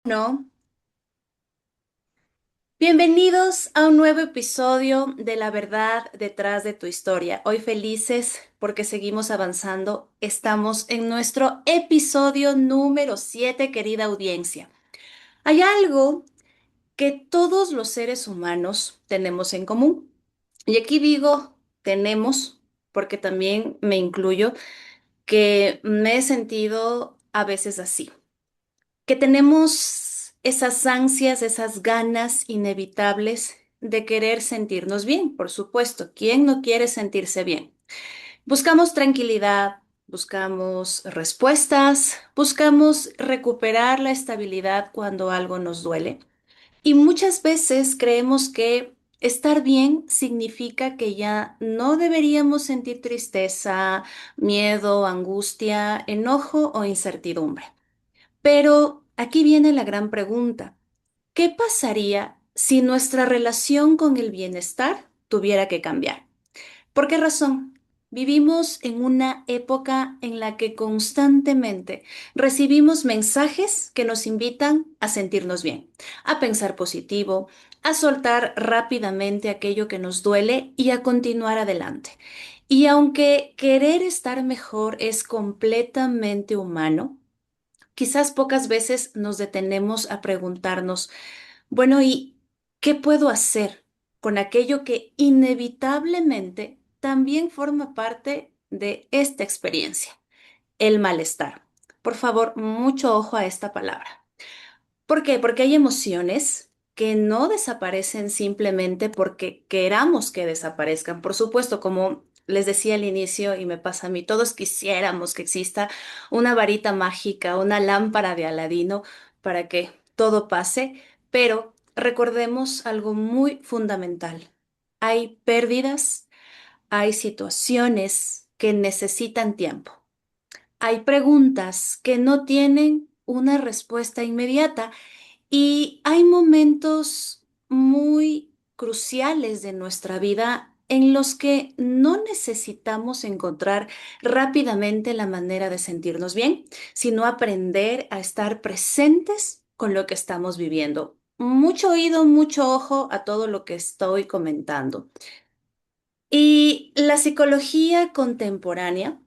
No, bienvenidos a un nuevo episodio de La verdad detrás de tu historia. Hoy felices porque seguimos avanzando. Estamos en nuestro episodio número 7, querida audiencia. Hay algo que todos los seres humanos tenemos en común. Y aquí digo tenemos porque también me incluyo que me he sentido a veces así. Que tenemos esas ansias, esas ganas inevitables de querer sentirnos bien, por supuesto. ¿Quién no quiere sentirse bien? Buscamos tranquilidad, buscamos respuestas, buscamos recuperar la estabilidad cuando algo nos duele. Y muchas veces creemos que estar bien significa que ya no deberíamos sentir tristeza, miedo, angustia, enojo o incertidumbre. Pero aquí viene la gran pregunta. ¿Qué pasaría si nuestra relación con el bienestar tuviera que cambiar? ¿Por qué razón? Vivimos en una época en la que constantemente recibimos mensajes que nos invitan a sentirnos bien, a pensar positivo, a soltar rápidamente aquello que nos duele y a continuar adelante. Y aunque querer estar mejor es completamente humano, quizás pocas veces nos detenemos a preguntarnos, bueno, ¿y qué puedo hacer con aquello que inevitablemente también forma parte de esta experiencia? El malestar. Por favor, mucho ojo a esta palabra. ¿Por qué? Porque hay emociones que no desaparecen simplemente porque queramos que desaparezcan. Por supuesto, como les decía al inicio y me pasa a mí, todos quisiéramos que exista una varita mágica, una lámpara de Aladino para que todo pase, pero recordemos algo muy fundamental. Hay pérdidas, hay situaciones que necesitan tiempo. Hay preguntas que no tienen una respuesta inmediata y hay momentos muy cruciales de nuestra vida en los que no necesitamos encontrar rápidamente la manera de sentirnos bien, sino aprender a estar presentes con lo que estamos viviendo. Mucho oído, mucho ojo a todo lo que estoy comentando. Y la psicología contemporánea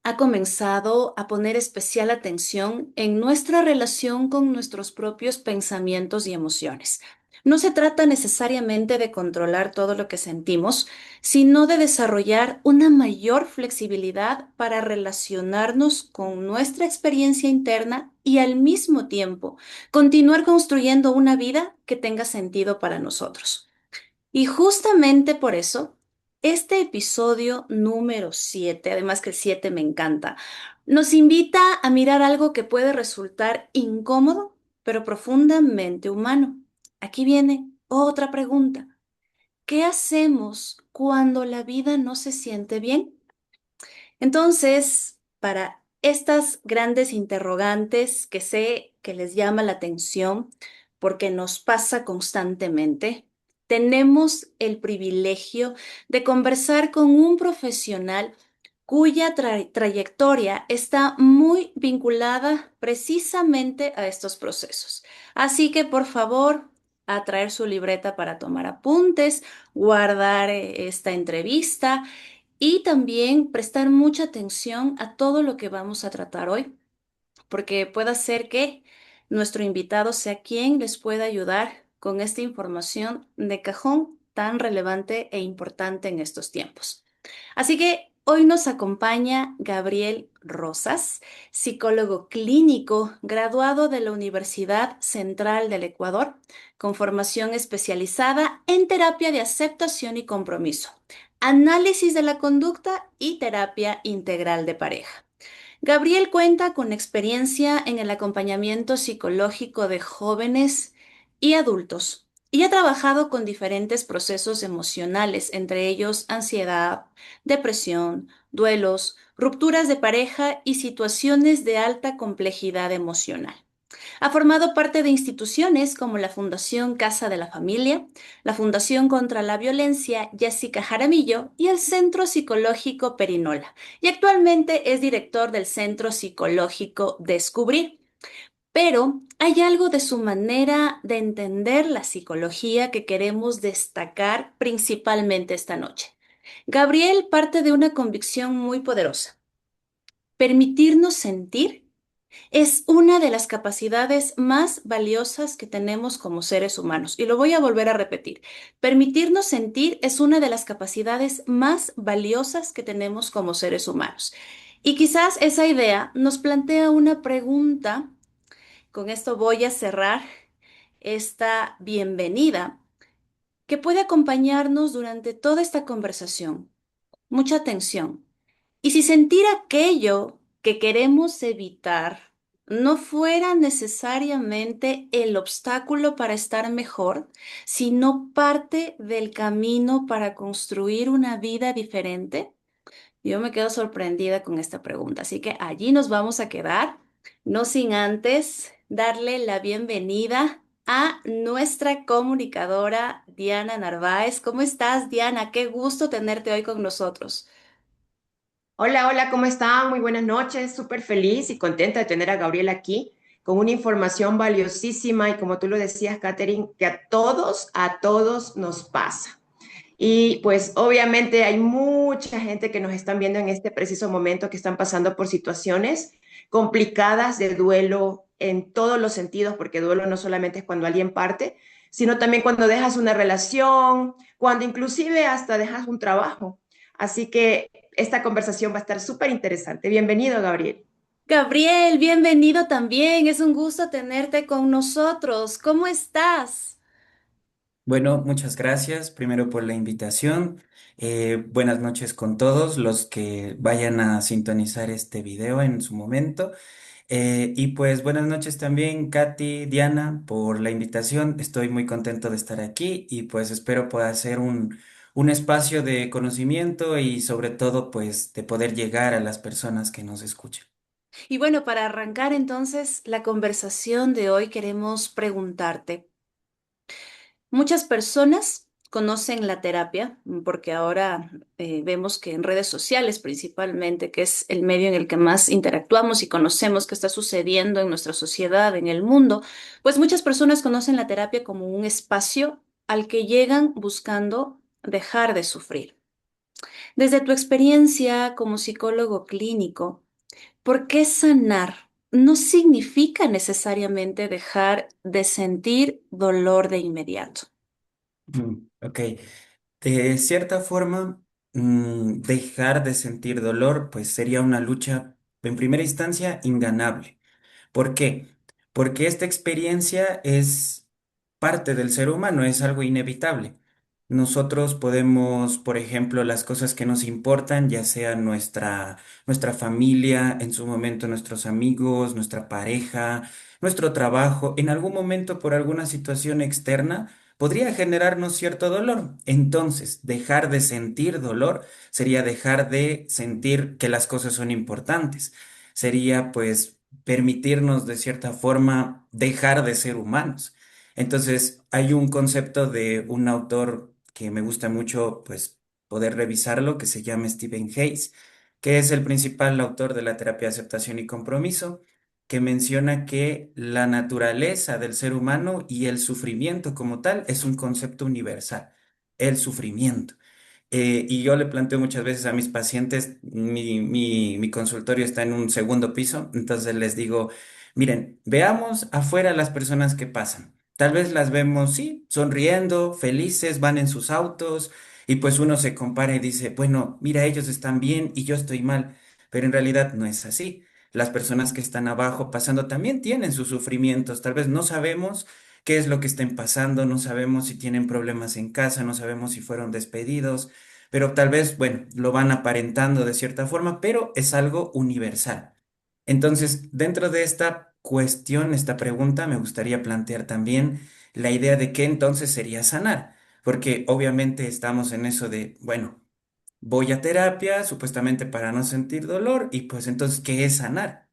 ha comenzado a poner especial atención en nuestra relación con nuestros propios pensamientos y emociones. No se trata necesariamente de controlar todo lo que sentimos, sino de desarrollar una mayor flexibilidad para relacionarnos con nuestra experiencia interna y al mismo tiempo continuar construyendo una vida que tenga sentido para nosotros. Y justamente por eso, este episodio número 7, además que el 7 me encanta, nos invita a mirar algo que puede resultar incómodo, pero profundamente humano. Aquí viene otra pregunta. ¿Qué hacemos cuando la vida no se siente bien? Entonces, para estas grandes interrogantes que sé que les llama la atención porque nos pasa constantemente, tenemos el privilegio de conversar con un profesional cuya trayectoria está muy vinculada precisamente a estos procesos. Así que, por favor, a traer su libreta para tomar apuntes, guardar esta entrevista y también prestar mucha atención a todo lo que vamos a tratar hoy, porque puede ser que nuestro invitado sea quien les pueda ayudar con esta información de cajón tan relevante e importante en estos tiempos. Así que hoy nos acompaña Gabriel Rosas, psicólogo clínico graduado de la Universidad Central del Ecuador, con formación especializada en terapia de aceptación y compromiso, análisis de la conducta y terapia integral de pareja. Gabriel cuenta con experiencia en el acompañamiento psicológico de jóvenes y adultos y ha trabajado con diferentes procesos emocionales, entre ellos ansiedad, depresión, duelos, rupturas de pareja y situaciones de alta complejidad emocional. Ha formado parte de instituciones como la Fundación Casa de la Familia, la Fundación contra la Violencia Jessica Jaramillo y el Centro Psicológico Perinola. Y actualmente es director del Centro Psicológico Descubrir. pero hay algo de su manera de entender la psicología que queremos destacar principalmente esta noche. Gabriel parte de una convicción muy poderosa. Permitirnos sentir es una de las capacidades más valiosas que tenemos como seres humanos. Y lo voy a volver a repetir. Permitirnos sentir es una de las capacidades más valiosas que tenemos como seres humanos. Y quizás esa idea nos plantea una pregunta. Con esto voy a cerrar esta bienvenida que puede acompañarnos durante toda esta conversación. Mucha atención. ¿Y si sentir aquello que queremos evitar no fuera necesariamente el obstáculo para estar mejor, sino parte del camino para construir una vida diferente? Yo me quedo sorprendida con esta pregunta, así que allí nos vamos a quedar, no sin antes darle la bienvenida a nuestra comunicadora Diana Narváez. ¿Cómo estás, Diana? Qué gusto tenerte hoy con nosotros. Hola, hola, ¿cómo están? Muy buenas noches. Súper feliz y contenta de tener a Gabriela aquí con una información valiosísima y como tú lo decías, Katherine, que a todos nos pasa. Y pues obviamente hay mucha gente que nos están viendo en este preciso momento que están pasando por situaciones complicadas de duelo en todos los sentidos, porque duelo no solamente es cuando alguien parte, sino también cuando dejas una relación, cuando inclusive hasta dejas un trabajo. Así que esta conversación va a estar súper interesante. Bienvenido, Gabriel. Gabriel, bienvenido también. Es un gusto tenerte con nosotros. ¿Cómo estás? Bueno, muchas gracias primero por la invitación. Buenas noches con todos los que vayan a sintonizar este video en su momento. Y pues buenas noches también, Katy, Diana, por la invitación. Estoy muy contento de estar aquí y pues espero pueda ser un espacio de conocimiento y sobre todo pues de poder llegar a las personas que nos escuchan. Y bueno, para arrancar entonces la conversación de hoy, queremos preguntarte. Muchas personas conocen la terapia porque ahora vemos que en redes sociales principalmente, que es el medio en el que más interactuamos y conocemos qué está sucediendo en nuestra sociedad, en el mundo, pues muchas personas conocen la terapia como un espacio al que llegan buscando dejar de sufrir. Desde tu experiencia como psicólogo clínico, ¿por qué sanar no significa necesariamente dejar de sentir dolor de inmediato? Ok. De cierta forma, dejar de sentir dolor, pues sería una lucha, en primera instancia, inganable. ¿Por qué? Porque esta experiencia es parte del ser humano, es algo inevitable. Nosotros podemos, por ejemplo, las cosas que nos importan, ya sea nuestra familia, en su momento nuestros amigos, nuestra pareja, nuestro trabajo, en algún momento por alguna situación externa, podría generarnos cierto dolor. Entonces, dejar de sentir dolor sería dejar de sentir que las cosas son importantes. Sería, pues, permitirnos de cierta forma dejar de ser humanos. Entonces, hay un concepto de un autor que me gusta mucho, pues, poder revisarlo, que se llama Stephen Hayes, que es el principal autor de la terapia de aceptación y compromiso, que menciona que la naturaleza del ser humano y el sufrimiento como tal es un concepto universal, el sufrimiento. Y yo le planteo muchas veces a mis pacientes, mi consultorio está en un segundo piso, entonces les digo, miren, veamos afuera las personas que pasan. Tal vez las vemos, sí, sonriendo, felices, van en sus autos y pues uno se compara y dice, bueno, mira, ellos están bien y yo estoy mal, pero en realidad no es así. Las personas que están abajo pasando también tienen sus sufrimientos, tal vez no sabemos qué es lo que estén pasando, no sabemos si tienen problemas en casa, no sabemos si fueron despedidos, pero tal vez, bueno, lo van aparentando de cierta forma, pero es algo universal. Entonces, dentro de esta cuestión, esta pregunta, me gustaría plantear también la idea de qué entonces sería sanar, porque obviamente estamos en eso de, bueno, voy a terapia supuestamente para no sentir dolor y pues entonces, ¿qué es sanar?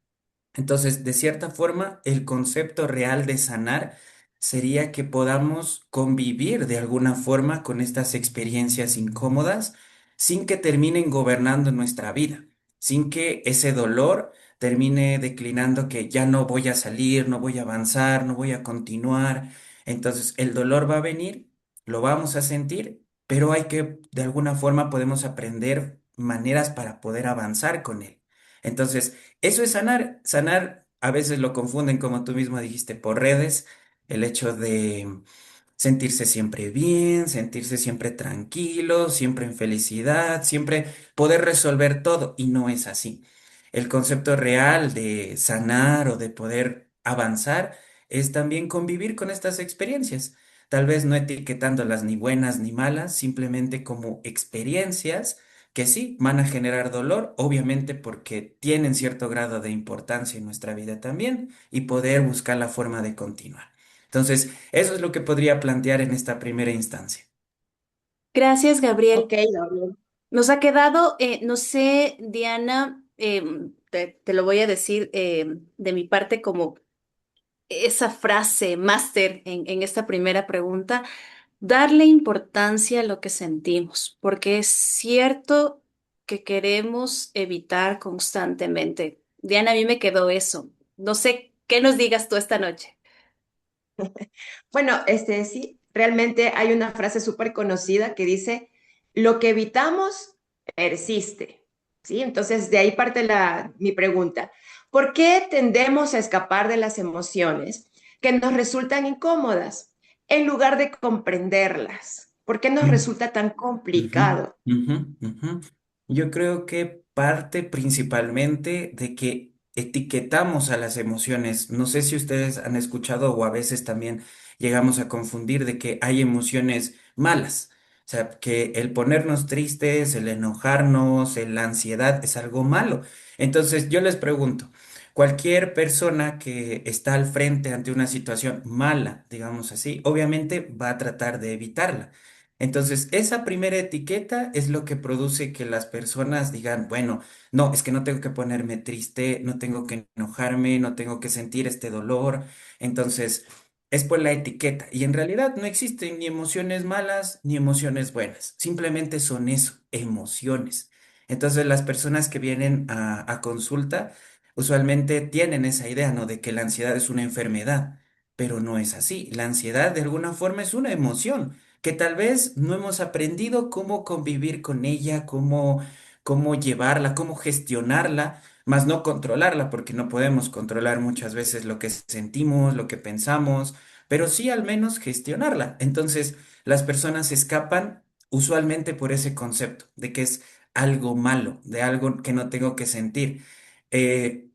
Entonces, de cierta forma, el concepto real de sanar sería que podamos convivir de alguna forma con estas experiencias incómodas sin que terminen gobernando nuestra vida, sin que ese dolor termine declinando que ya no voy a salir, no voy a avanzar, no voy a continuar. Entonces el dolor va a venir, lo vamos a sentir, pero hay que, de alguna forma, podemos aprender maneras para poder avanzar con él. Entonces, eso es sanar. Sanar a veces lo confunden, como tú mismo dijiste, por redes, el hecho de sentirse siempre bien, sentirse siempre tranquilo, siempre en felicidad, siempre poder resolver todo, y no es así. El concepto real de sanar o de poder avanzar es también convivir con estas experiencias, tal vez no etiquetándolas ni buenas ni malas, simplemente como experiencias que sí van a generar dolor, obviamente porque tienen cierto grado de importancia en nuestra vida también, y poder buscar la forma de continuar. Entonces, eso es lo que podría plantear en esta primera instancia. Gracias, Ok, Gabriel. Gabriel. Nos ha quedado, no sé, Diana, te lo voy a decir de mi parte como esa frase máster en esta primera pregunta, darle importancia a lo que sentimos, porque es cierto que queremos evitar constantemente. Diana, a mí me quedó eso. No sé qué nos digas tú esta noche. Bueno, sí, realmente hay una frase súper conocida que dice, lo que evitamos persiste, ¿sí? Entonces, de ahí parte mi pregunta. ¿Por qué tendemos a escapar de las emociones que nos resultan incómodas en lugar de comprenderlas? ¿Por qué nos resulta tan Ujú, complicado? ujú, ujú. Yo creo que parte principalmente de que etiquetamos a las emociones. No sé si ustedes han escuchado o a veces también llegamos a confundir de que hay emociones malas. O sea, que el ponernos tristes, el enojarnos, la ansiedad es algo malo. Entonces yo les pregunto, cualquier persona que está al frente ante una situación mala, digamos así, obviamente va a tratar de evitarla. Entonces, esa primera etiqueta es lo que produce que las personas digan, bueno, no, es que no tengo que ponerme triste, no tengo que enojarme, no tengo que sentir este dolor. Entonces, es por la etiqueta. Y en realidad no existen ni emociones malas ni emociones buenas. Simplemente son eso, emociones. Entonces, las personas que vienen a consulta usualmente tienen esa idea, ¿no? De que la ansiedad es una enfermedad, pero no es así. La ansiedad de alguna forma es una emoción que tal vez no hemos aprendido cómo convivir con ella, cómo llevarla, cómo gestionarla, más no controlarla, porque no podemos controlar muchas veces lo que sentimos, lo que pensamos, pero sí al menos gestionarla. Entonces, las personas escapan usualmente por ese concepto de que es algo malo, de algo que no tengo que sentir.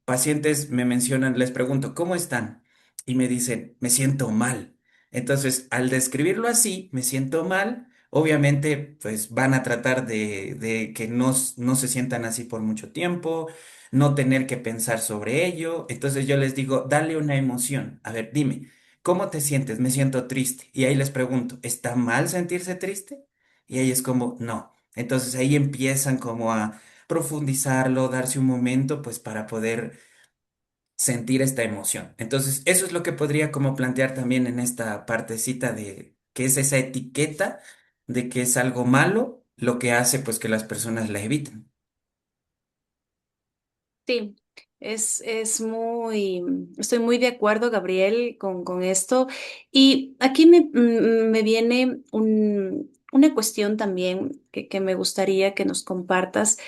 Pacientes me mencionan, les pregunto, ¿cómo están? Y me dicen, me siento mal. Entonces, al describirlo así, me siento mal. Obviamente, pues van a tratar de que no se sientan así por mucho tiempo, no tener que pensar sobre ello. Entonces yo les digo, dale una emoción. A ver, dime, ¿cómo te sientes? Me siento triste. Y ahí les pregunto, ¿está mal sentirse triste? Y ahí es como, no. Entonces ahí empiezan como a profundizarlo, darse un momento, pues para poder sentir esta emoción. Entonces, eso es lo que podría como plantear también en esta partecita de que es esa etiqueta de que es algo malo, lo que hace pues que las personas la eviten. Sí, estoy muy de acuerdo, Gabriel, con esto. Y aquí me viene una cuestión también que me gustaría que nos compartas.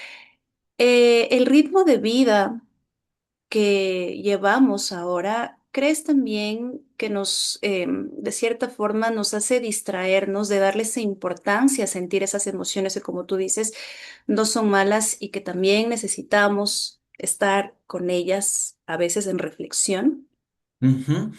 El ritmo de vida que llevamos ahora, ¿crees también que de cierta forma, nos hace distraernos de darle esa importancia a sentir esas emociones que, como tú dices, no son malas y que también necesitamos estar con ellas a veces en reflexión? Ujú.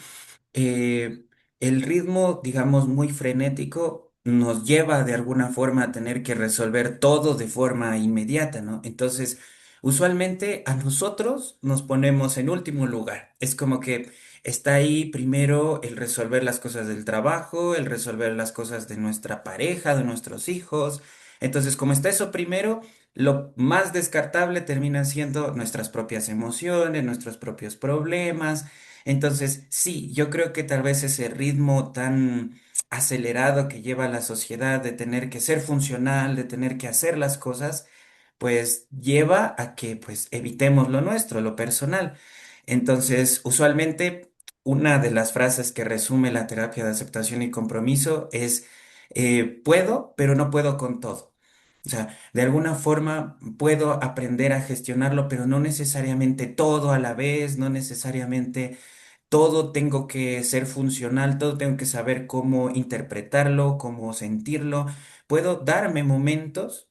eh, el ritmo, digamos, muy frenético nos lleva de alguna forma a tener que resolver todo de forma inmediata, ¿no? Entonces, usualmente a nosotros nos ponemos en último lugar. Es como que está ahí primero el resolver las cosas del trabajo, el resolver las cosas de nuestra pareja, de nuestros hijos. Entonces, como está eso primero, lo más descartable termina siendo nuestras propias emociones, nuestros propios problemas. Entonces, sí, yo creo que tal vez ese ritmo tan acelerado que lleva la sociedad de tener que ser funcional, de tener que hacer las cosas, pues lleva a que pues evitemos lo nuestro, lo personal. Entonces, usualmente una de las frases que resume la terapia de aceptación y compromiso es, puedo, pero no puedo con todo. O sea, de alguna forma puedo aprender a gestionarlo, pero no necesariamente todo a la vez, no necesariamente todo tengo que ser funcional, todo tengo que saber cómo interpretarlo, cómo sentirlo. Puedo darme momentos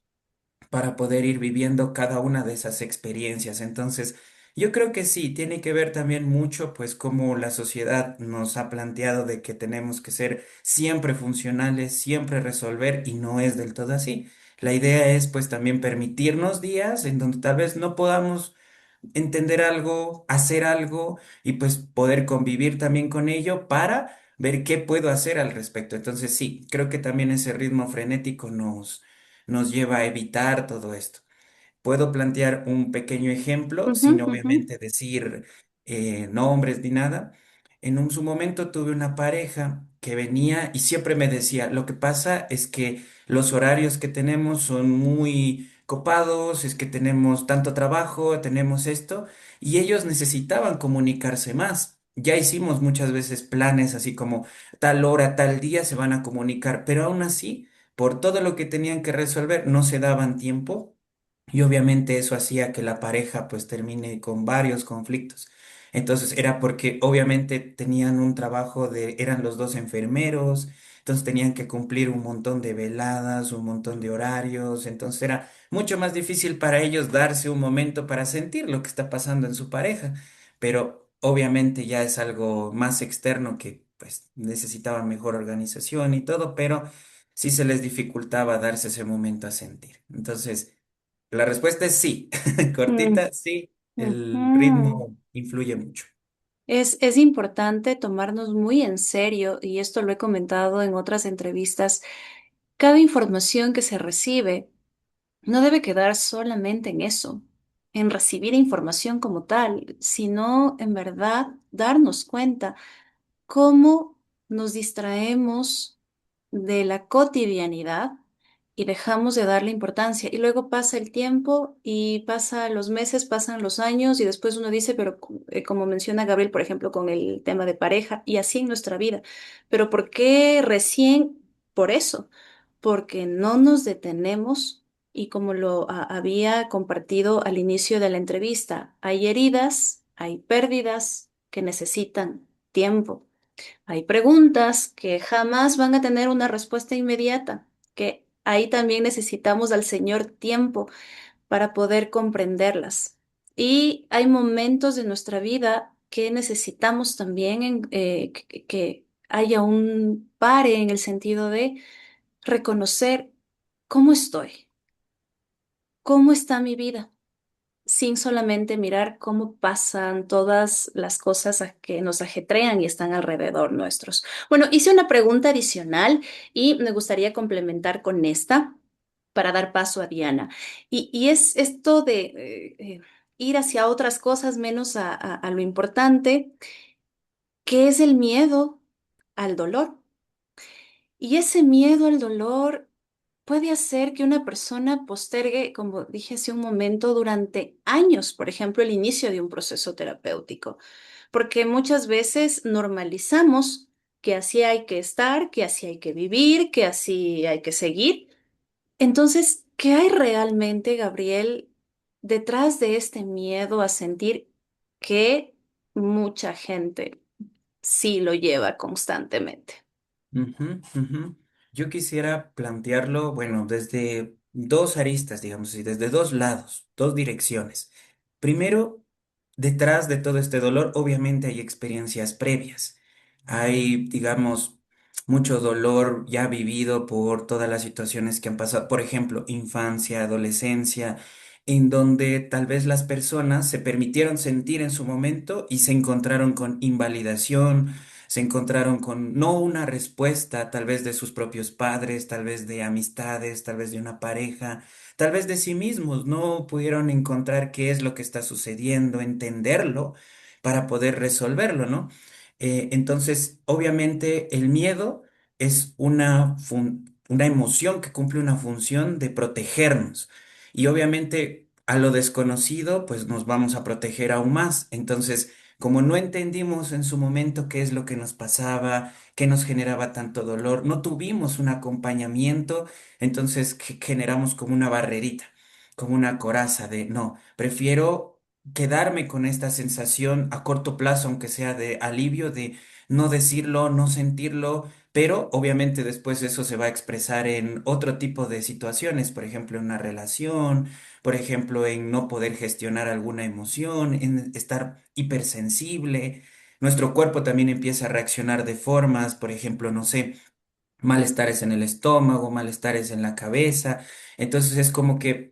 para poder ir viviendo cada una de esas experiencias. Entonces, yo creo que sí, tiene que ver también mucho, pues, cómo la sociedad nos ha planteado de que tenemos que ser siempre funcionales, siempre resolver, y no es del todo así. La idea es, pues, también permitirnos días en donde tal vez no podamos entender algo, hacer algo y pues poder convivir también con ello para ver qué puedo hacer al respecto. Entonces sí, creo que también ese ritmo frenético nos lleva a evitar todo esto. Puedo plantear un pequeño ejemplo, Ujú, sin ujú. obviamente decir nombres ni nada. Su momento tuve una pareja que venía y siempre me decía, lo que pasa es que los horarios que tenemos son muy copados, es que tenemos tanto trabajo, tenemos esto, y ellos necesitaban comunicarse más. Ya hicimos muchas veces planes así como tal hora, tal día se van a comunicar, pero aún así, por todo lo que tenían que resolver, no se daban tiempo y obviamente eso hacía que la pareja pues termine con varios conflictos. Entonces era porque obviamente tenían un trabajo eran los dos enfermeros, entonces tenían que cumplir un montón de veladas, un montón de horarios, entonces era mucho más difícil para ellos darse un momento para sentir lo que está pasando en su pareja. Pero obviamente ya es algo más externo que pues necesitaba mejor organización y todo, pero sí se les dificultaba darse ese momento a sentir. Entonces, la respuesta es sí. Mm, Cortita, sí. El ujú. ritmo influye mucho. Es importante tomarnos muy en serio, y esto lo he comentado en otras entrevistas, cada información que se recibe no debe quedar solamente en eso, en recibir información como tal, sino en verdad darnos cuenta cómo nos distraemos de la cotidianidad y dejamos de darle importancia. Y luego pasa el tiempo y pasa los meses, pasan los años y después uno dice, pero como menciona Gabriel, por ejemplo, con el tema de pareja y así en nuestra vida, pero ¿por qué recién por eso? Porque no nos detenemos. Y como lo había compartido al inicio de la entrevista, hay heridas, hay pérdidas que necesitan tiempo. Hay preguntas que jamás van a tener una respuesta inmediata, que ahí también necesitamos al Señor tiempo para poder comprenderlas. Y hay momentos de nuestra vida que necesitamos también que haya un pare en el sentido de reconocer cómo estoy, cómo está mi vida sin solamente mirar cómo pasan todas las cosas que nos ajetrean y están alrededor nuestros. Bueno, hice una pregunta adicional y me gustaría complementar con esta para dar paso a Diana. Y es esto de ir hacia otras cosas menos a lo importante, que es el miedo al dolor. Y ese miedo al dolor puede hacer que una persona postergue, como dije hace un momento, durante años, por ejemplo, el inicio de un proceso terapéutico, porque muchas veces normalizamos que así hay que estar, que así hay que vivir, que así hay que seguir. Entonces, ¿qué hay realmente, Gabriel, detrás de este miedo a sentir que mucha gente sí lo lleva constantemente? Ujú, ujú. Yo quisiera plantearlo, bueno, desde dos aristas, digamos así, desde dos lados, dos direcciones. Primero, detrás de todo este dolor, obviamente hay experiencias previas. Hay, digamos, mucho dolor ya vivido por todas las situaciones que han pasado, por ejemplo, infancia, adolescencia, en donde tal vez las personas se permitieron sentir en su momento y se encontraron con invalidación, se encontraron con no una respuesta tal vez de sus propios padres, tal vez de amistades, tal vez de una pareja, tal vez de sí mismos, no pudieron encontrar qué es lo que está sucediendo, entenderlo para poder resolverlo, ¿no? Entonces, obviamente, el miedo es una emoción que cumple una función de protegernos. y obviamente a lo desconocido pues nos vamos a proteger aún más. Entonces, como no entendimos en su momento qué es lo que nos pasaba, qué nos generaba tanto dolor, no tuvimos un acompañamiento, entonces generamos como una barrerita, como una coraza de no, prefiero quedarme con esta sensación a corto plazo, aunque sea de alivio, de no decirlo, no sentirlo, pero obviamente después eso se va a expresar en otro tipo de situaciones, por ejemplo, en una relación, por ejemplo, en no poder gestionar alguna emoción, en estar hipersensible. Nuestro cuerpo también empieza a reaccionar de formas, por ejemplo, no sé, malestares en el estómago, malestares en la cabeza. Entonces es como que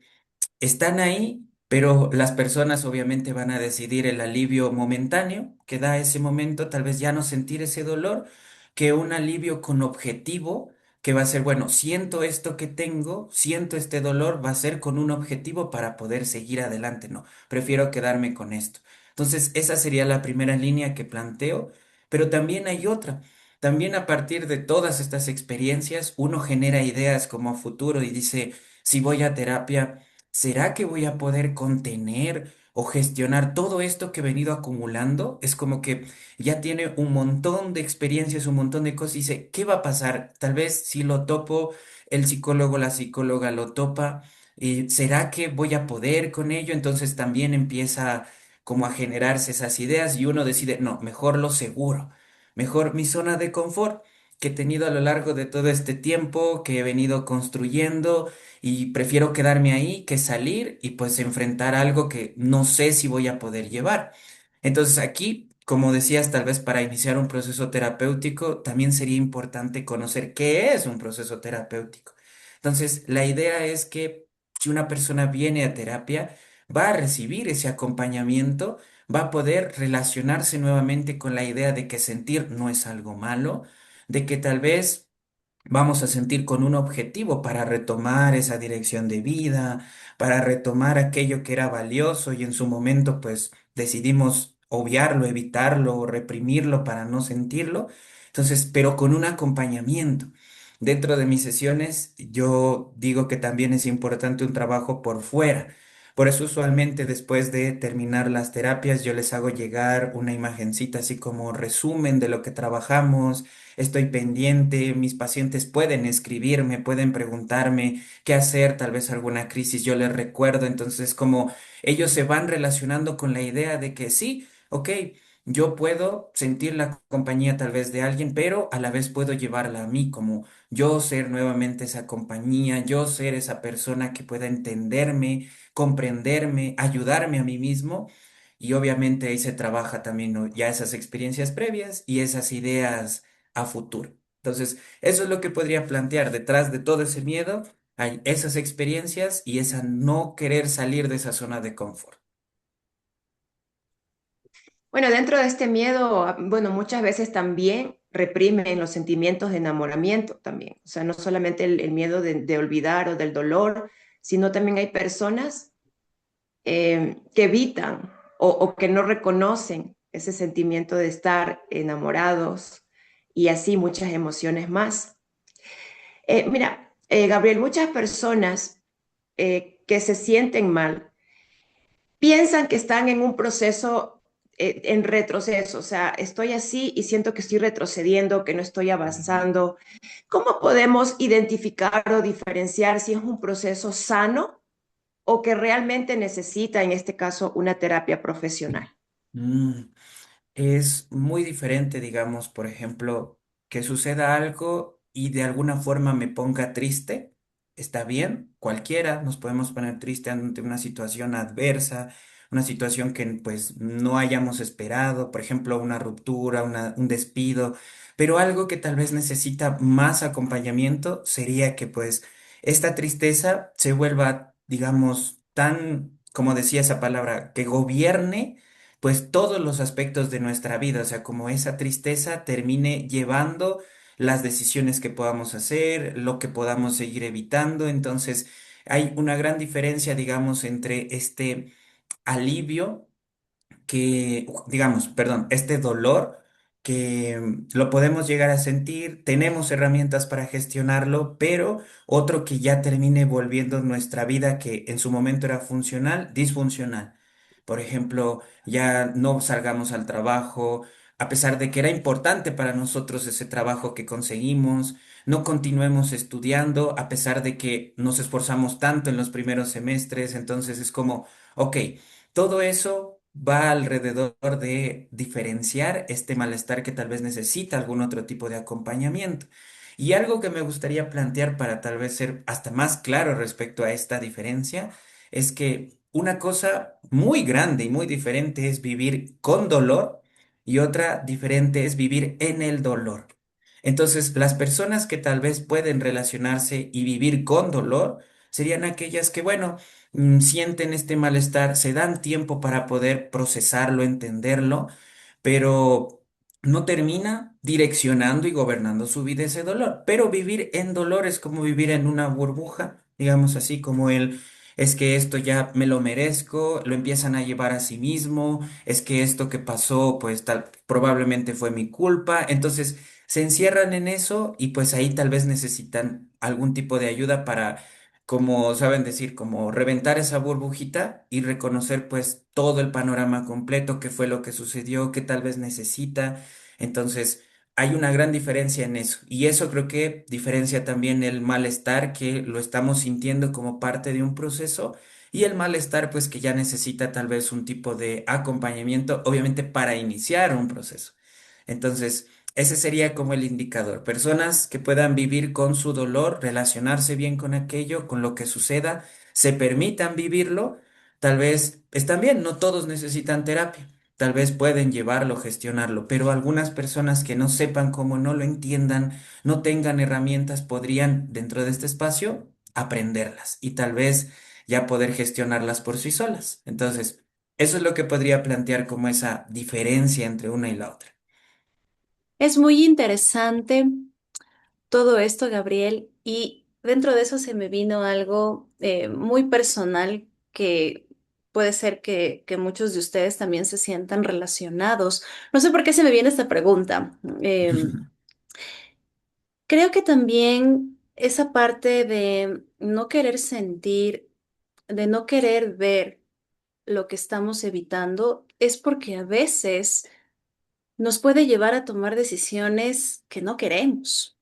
están ahí, pero las personas obviamente van a decidir el alivio momentáneo que da ese momento, tal vez ya no sentir ese dolor, que un alivio con objetivo, que va a ser, bueno, siento esto que tengo, siento este dolor, va a ser con un objetivo para poder seguir adelante. No, prefiero quedarme con esto. Entonces, esa sería la primera línea que planteo, pero también hay otra. También a partir de todas estas experiencias, uno genera ideas como a futuro y dice, si voy a terapia, ¿será que voy a poder contener o gestionar todo esto que he venido acumulando? Es como que ya tiene un montón de experiencias, un montón de cosas y dice, ¿qué va a pasar? Tal vez si lo topo, el psicólogo, la psicóloga lo topa, ¿será que voy a poder con ello? Entonces también empieza como a generarse esas ideas y uno decide, no, mejor lo seguro, mejor mi zona de confort que he tenido a lo largo de todo este tiempo, que he venido construyendo y prefiero quedarme ahí que salir y pues enfrentar algo que no sé si voy a poder llevar. Entonces aquí, como decías, tal vez para iniciar un proceso terapéutico, también sería importante conocer qué es un proceso terapéutico. Entonces, la idea es que si una persona viene a terapia, va a recibir ese acompañamiento, va a poder relacionarse nuevamente con la idea de que sentir no es algo malo, de que tal vez vamos a sentir con un objetivo para retomar esa dirección de vida, para retomar aquello que era valioso y en su momento pues decidimos obviarlo, evitarlo o reprimirlo para no sentirlo. Entonces, pero con un acompañamiento. Dentro de mis sesiones yo digo que también es importante un trabajo por fuera. Por eso usualmente después de terminar las terapias yo les hago llegar una imagencita así como resumen de lo que trabajamos, estoy pendiente, mis pacientes pueden escribirme, pueden preguntarme qué hacer, tal vez alguna crisis yo les recuerdo, entonces como ellos se van relacionando con la idea de que sí, ok, yo puedo sentir la compañía tal vez de alguien, pero a la vez puedo llevarla a mí, como yo ser nuevamente esa compañía, yo ser esa persona que pueda entenderme, comprenderme, ayudarme a mí mismo. Y obviamente ahí se trabaja también, ¿no? Ya esas experiencias previas y esas ideas a futuro. Entonces, eso es lo que podría plantear. Detrás de todo ese miedo hay esas experiencias y esa no querer salir de esa zona de confort. Bueno, dentro de este miedo, bueno, muchas veces también reprimen los sentimientos de enamoramiento también. O sea, no solamente el miedo de olvidar o del dolor, sino también hay personas que evitan o que no reconocen ese sentimiento de estar enamorados y así muchas emociones más. Mira, Gabriel, muchas personas que se sienten mal piensan que están en un proceso en retroceso, o sea, estoy así y siento que estoy retrocediendo, que no estoy avanzando. ¿Cómo podemos identificar o diferenciar si es un proceso sano o que realmente necesita, en este caso, una terapia profesional? Mm, Es muy diferente, digamos, por ejemplo, que suceda algo y de alguna forma me ponga triste. Está bien, cualquiera nos podemos poner triste ante una situación adversa, una situación que pues no hayamos esperado, por ejemplo, una ruptura, un despido, pero algo que tal vez necesita más acompañamiento sería que pues esta tristeza se vuelva, digamos, tan, como decía esa palabra, que gobierne pues todos los aspectos de nuestra vida, o sea, como esa tristeza termine llevando las decisiones que podamos hacer, lo que podamos seguir evitando. Entonces, hay una gran diferencia, digamos, entre este alivio que, digamos, perdón, este dolor que lo podemos llegar a sentir, tenemos herramientas para gestionarlo, pero otro que ya termine volviendo nuestra vida que en su momento era funcional, disfuncional. Por ejemplo, ya no salgamos al trabajo, a pesar de que era importante para nosotros ese trabajo que conseguimos, no continuemos estudiando, a pesar de que nos esforzamos tanto en los primeros semestres, entonces es como, ok, todo eso va alrededor de diferenciar este malestar que tal vez necesita algún otro tipo de acompañamiento. Y algo que me gustaría plantear para tal vez ser hasta más claro respecto a esta diferencia es que una cosa muy grande y muy diferente es vivir con dolor y otra diferente es vivir en el dolor. Entonces, las personas que tal vez pueden relacionarse y vivir con dolor serían aquellas que, bueno, sienten este malestar, se dan tiempo para poder procesarlo, entenderlo, pero no termina direccionando y gobernando su vida ese dolor. Pero vivir en dolor es como vivir en una burbuja, digamos así, como el, es que esto ya me lo merezco, lo empiezan a llevar a sí mismo, es que esto que pasó, pues tal, probablemente fue mi culpa. Entonces se encierran en eso y pues ahí tal vez necesitan algún tipo de ayuda para, como saben decir, como reventar esa burbujita y reconocer pues todo el panorama completo, qué fue lo que sucedió, qué tal vez necesita. Entonces, hay una gran diferencia en eso. Y eso creo que diferencia también el malestar que lo estamos sintiendo como parte de un proceso y el malestar pues que ya necesita tal vez un tipo de acompañamiento, obviamente para iniciar un proceso. Entonces, ese sería como el indicador. Personas que puedan vivir con su dolor, relacionarse bien con aquello, con lo que suceda, se permitan vivirlo. Tal vez están bien, no todos necesitan terapia. Tal vez pueden llevarlo, gestionarlo, pero algunas personas que no sepan cómo, no lo entiendan, no tengan herramientas, podrían dentro de este espacio aprenderlas y tal vez ya poder gestionarlas por sí solas. Entonces, eso es lo que podría plantear como esa diferencia entre una y la otra. Es muy interesante todo esto, Gabriel, y dentro de eso se me vino algo muy personal que puede ser que muchos de ustedes también se sientan relacionados. No sé por qué se me viene esta pregunta. Creo que también esa parte de no querer sentir, de no querer ver lo que estamos evitando, es porque a veces nos puede llevar a tomar decisiones que no queremos.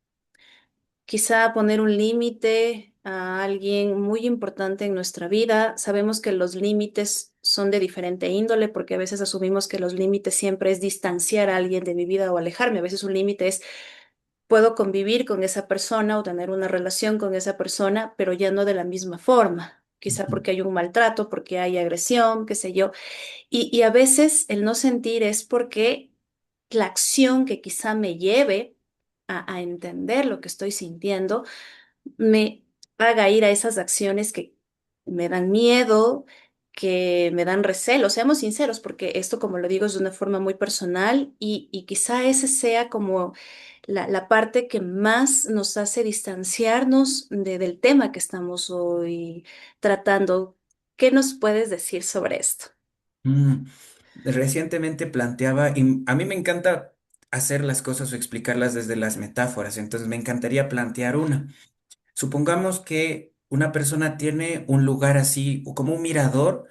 Quizá poner un límite a alguien muy importante en nuestra vida. Sabemos que los límites son de diferente índole porque a veces asumimos que los límites siempre es distanciar a alguien de mi vida o alejarme. A veces un límite es puedo convivir con esa persona o tener una relación con esa persona, pero ya no de la misma forma. Quizá Ujú. porque hay un maltrato, porque hay agresión, qué sé yo. Y a veces el no sentir es porque la acción que quizá me lleve a entender lo que estoy sintiendo me haga ir a esas acciones que me dan miedo, que me dan recelo. Seamos sinceros, porque esto, como lo digo, es de una forma muy personal y quizá ese sea como la parte que más nos hace distanciarnos del tema que estamos hoy tratando. ¿Qué nos puedes decir sobre esto? Mm, Recientemente planteaba, y a mí me encanta hacer las cosas o explicarlas desde las metáforas, entonces me encantaría plantear una. Supongamos que una persona tiene un lugar así, o como un mirador,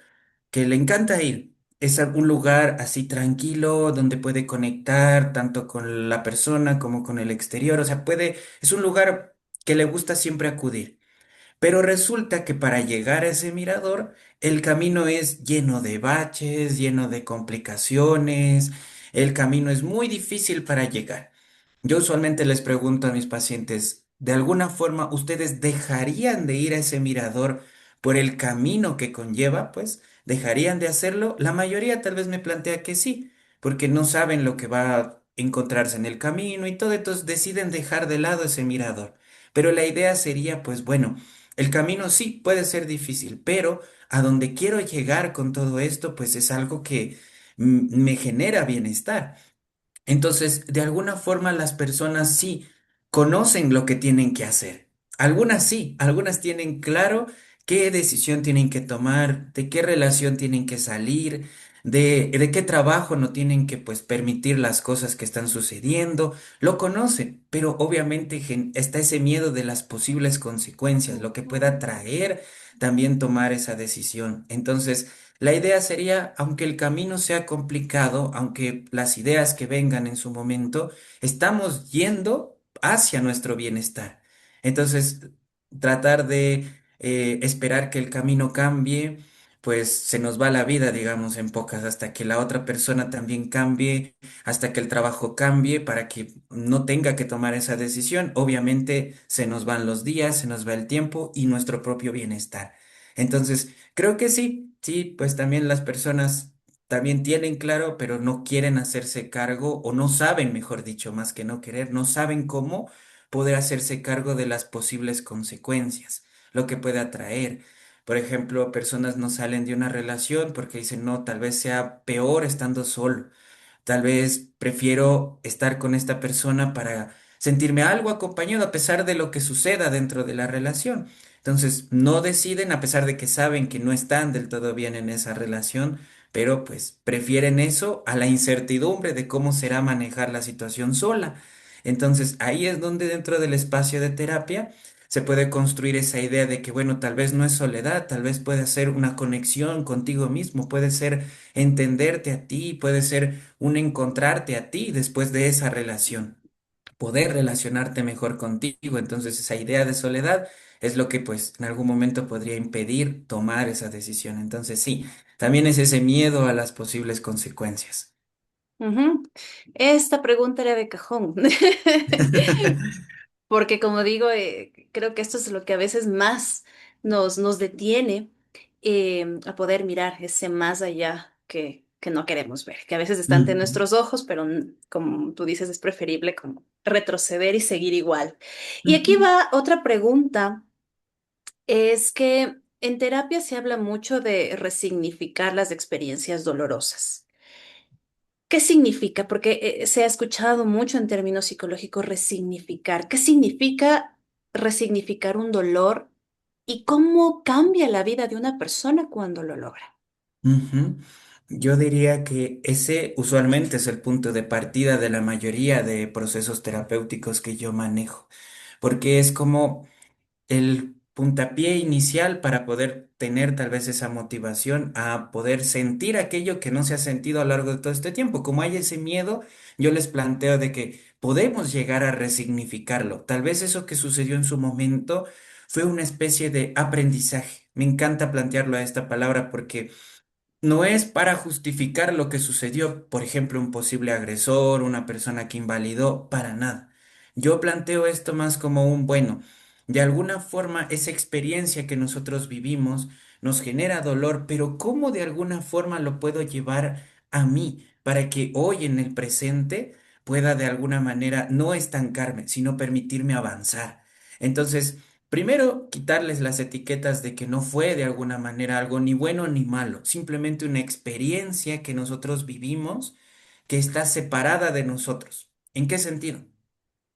que le encanta ir. Es un lugar así tranquilo donde puede conectar tanto con la persona como con el exterior, o sea, puede, es un lugar que le gusta siempre acudir. Pero resulta que para llegar a ese mirador, el camino es lleno de baches, lleno de complicaciones, el camino es muy difícil para llegar. Yo usualmente les pregunto a mis pacientes, ¿de alguna forma ustedes dejarían de ir a ese mirador por el camino que conlleva? Pues, ¿dejarían de hacerlo? La mayoría tal vez me plantea que sí, porque no saben lo que va a encontrarse en el camino y todo, entonces deciden dejar de lado ese mirador. Pero la idea sería, pues bueno, el camino sí puede ser difícil, pero a donde quiero llegar con todo esto, pues es algo que me genera bienestar. Entonces, de alguna forma las personas sí conocen lo que tienen que hacer. Algunas sí, algunas tienen claro qué decisión tienen que tomar, de qué relación tienen que salir, de qué trabajo no tienen que pues permitir las cosas que están sucediendo, lo conocen, pero obviamente está ese miedo de las posibles consecuencias, lo que pueda traer también tomar esa decisión. Entonces, la idea sería, aunque el camino sea complicado, aunque las ideas que vengan en su momento, estamos yendo hacia nuestro bienestar. Entonces, tratar de esperar que el camino cambie, pues se nos va la vida, digamos, en pocas, hasta que la otra persona también cambie, hasta que el trabajo cambie, para que no tenga que tomar esa decisión. Obviamente se nos van los días, se nos va el tiempo y nuestro propio bienestar. Entonces, creo que sí, sí, pues también las personas también tienen claro, pero no quieren hacerse cargo o no saben, mejor dicho, más que no querer, no saben cómo poder hacerse cargo de las posibles consecuencias, lo que puede atraer. Por ejemplo, personas no salen de una relación porque dicen, no, tal vez sea peor estando solo. Tal vez prefiero estar con esta persona para sentirme algo acompañado a pesar de lo que suceda dentro de la relación. Entonces, no deciden a pesar de que saben que no están del todo bien en esa relación, pero pues prefieren eso a la incertidumbre de cómo será manejar la situación sola. Entonces, ahí es donde dentro del espacio de terapia se puede construir esa idea de que, bueno, tal vez no es soledad, tal vez puede ser una conexión contigo mismo, puede ser entenderte a ti, puede ser un encontrarte a ti después de esa relación, poder relacionarte mejor contigo. Entonces, esa idea de soledad es lo que pues en algún momento podría impedir tomar esa decisión. Entonces, sí, también es ese miedo a las posibles consecuencias. Ujú. Esta pregunta era de cajón, porque como digo, creo que esto es lo que a veces más nos detiene a poder mirar ese más allá que no queremos ver, que a veces está ante Ujú, nuestros ojos, pero como tú dices, es preferible como retroceder y seguir igual. Y aquí ujú, va otra pregunta, es que en terapia se habla mucho de resignificar las experiencias dolorosas. ¿Qué significa? Porque se ha escuchado mucho en términos psicológicos resignificar. ¿Qué significa resignificar un dolor y cómo cambia la vida de una persona cuando lo logra? ujú. Yo diría que ese usualmente es el punto de partida de la mayoría de procesos terapéuticos que yo manejo, porque es como el puntapié inicial para poder tener tal vez esa motivación a poder sentir aquello que no se ha sentido a lo largo de todo este tiempo. Como hay ese miedo, yo les planteo de que podemos llegar a resignificarlo. Tal vez eso que sucedió en su momento fue una especie de aprendizaje. Me encanta plantearlo a esta palabra porque no es para justificar lo que sucedió, por ejemplo, un posible agresor, una persona que invalidó, para nada. Yo planteo esto más como un, bueno, de alguna forma esa experiencia que nosotros vivimos nos genera dolor, pero ¿cómo de alguna forma lo puedo llevar a mí para que hoy en el presente pueda de alguna manera no estancarme, sino permitirme avanzar? Entonces, primero, quitarles las etiquetas de que no fue de alguna manera algo ni bueno ni malo, simplemente una experiencia que nosotros vivimos que está separada de nosotros. ¿En qué sentido?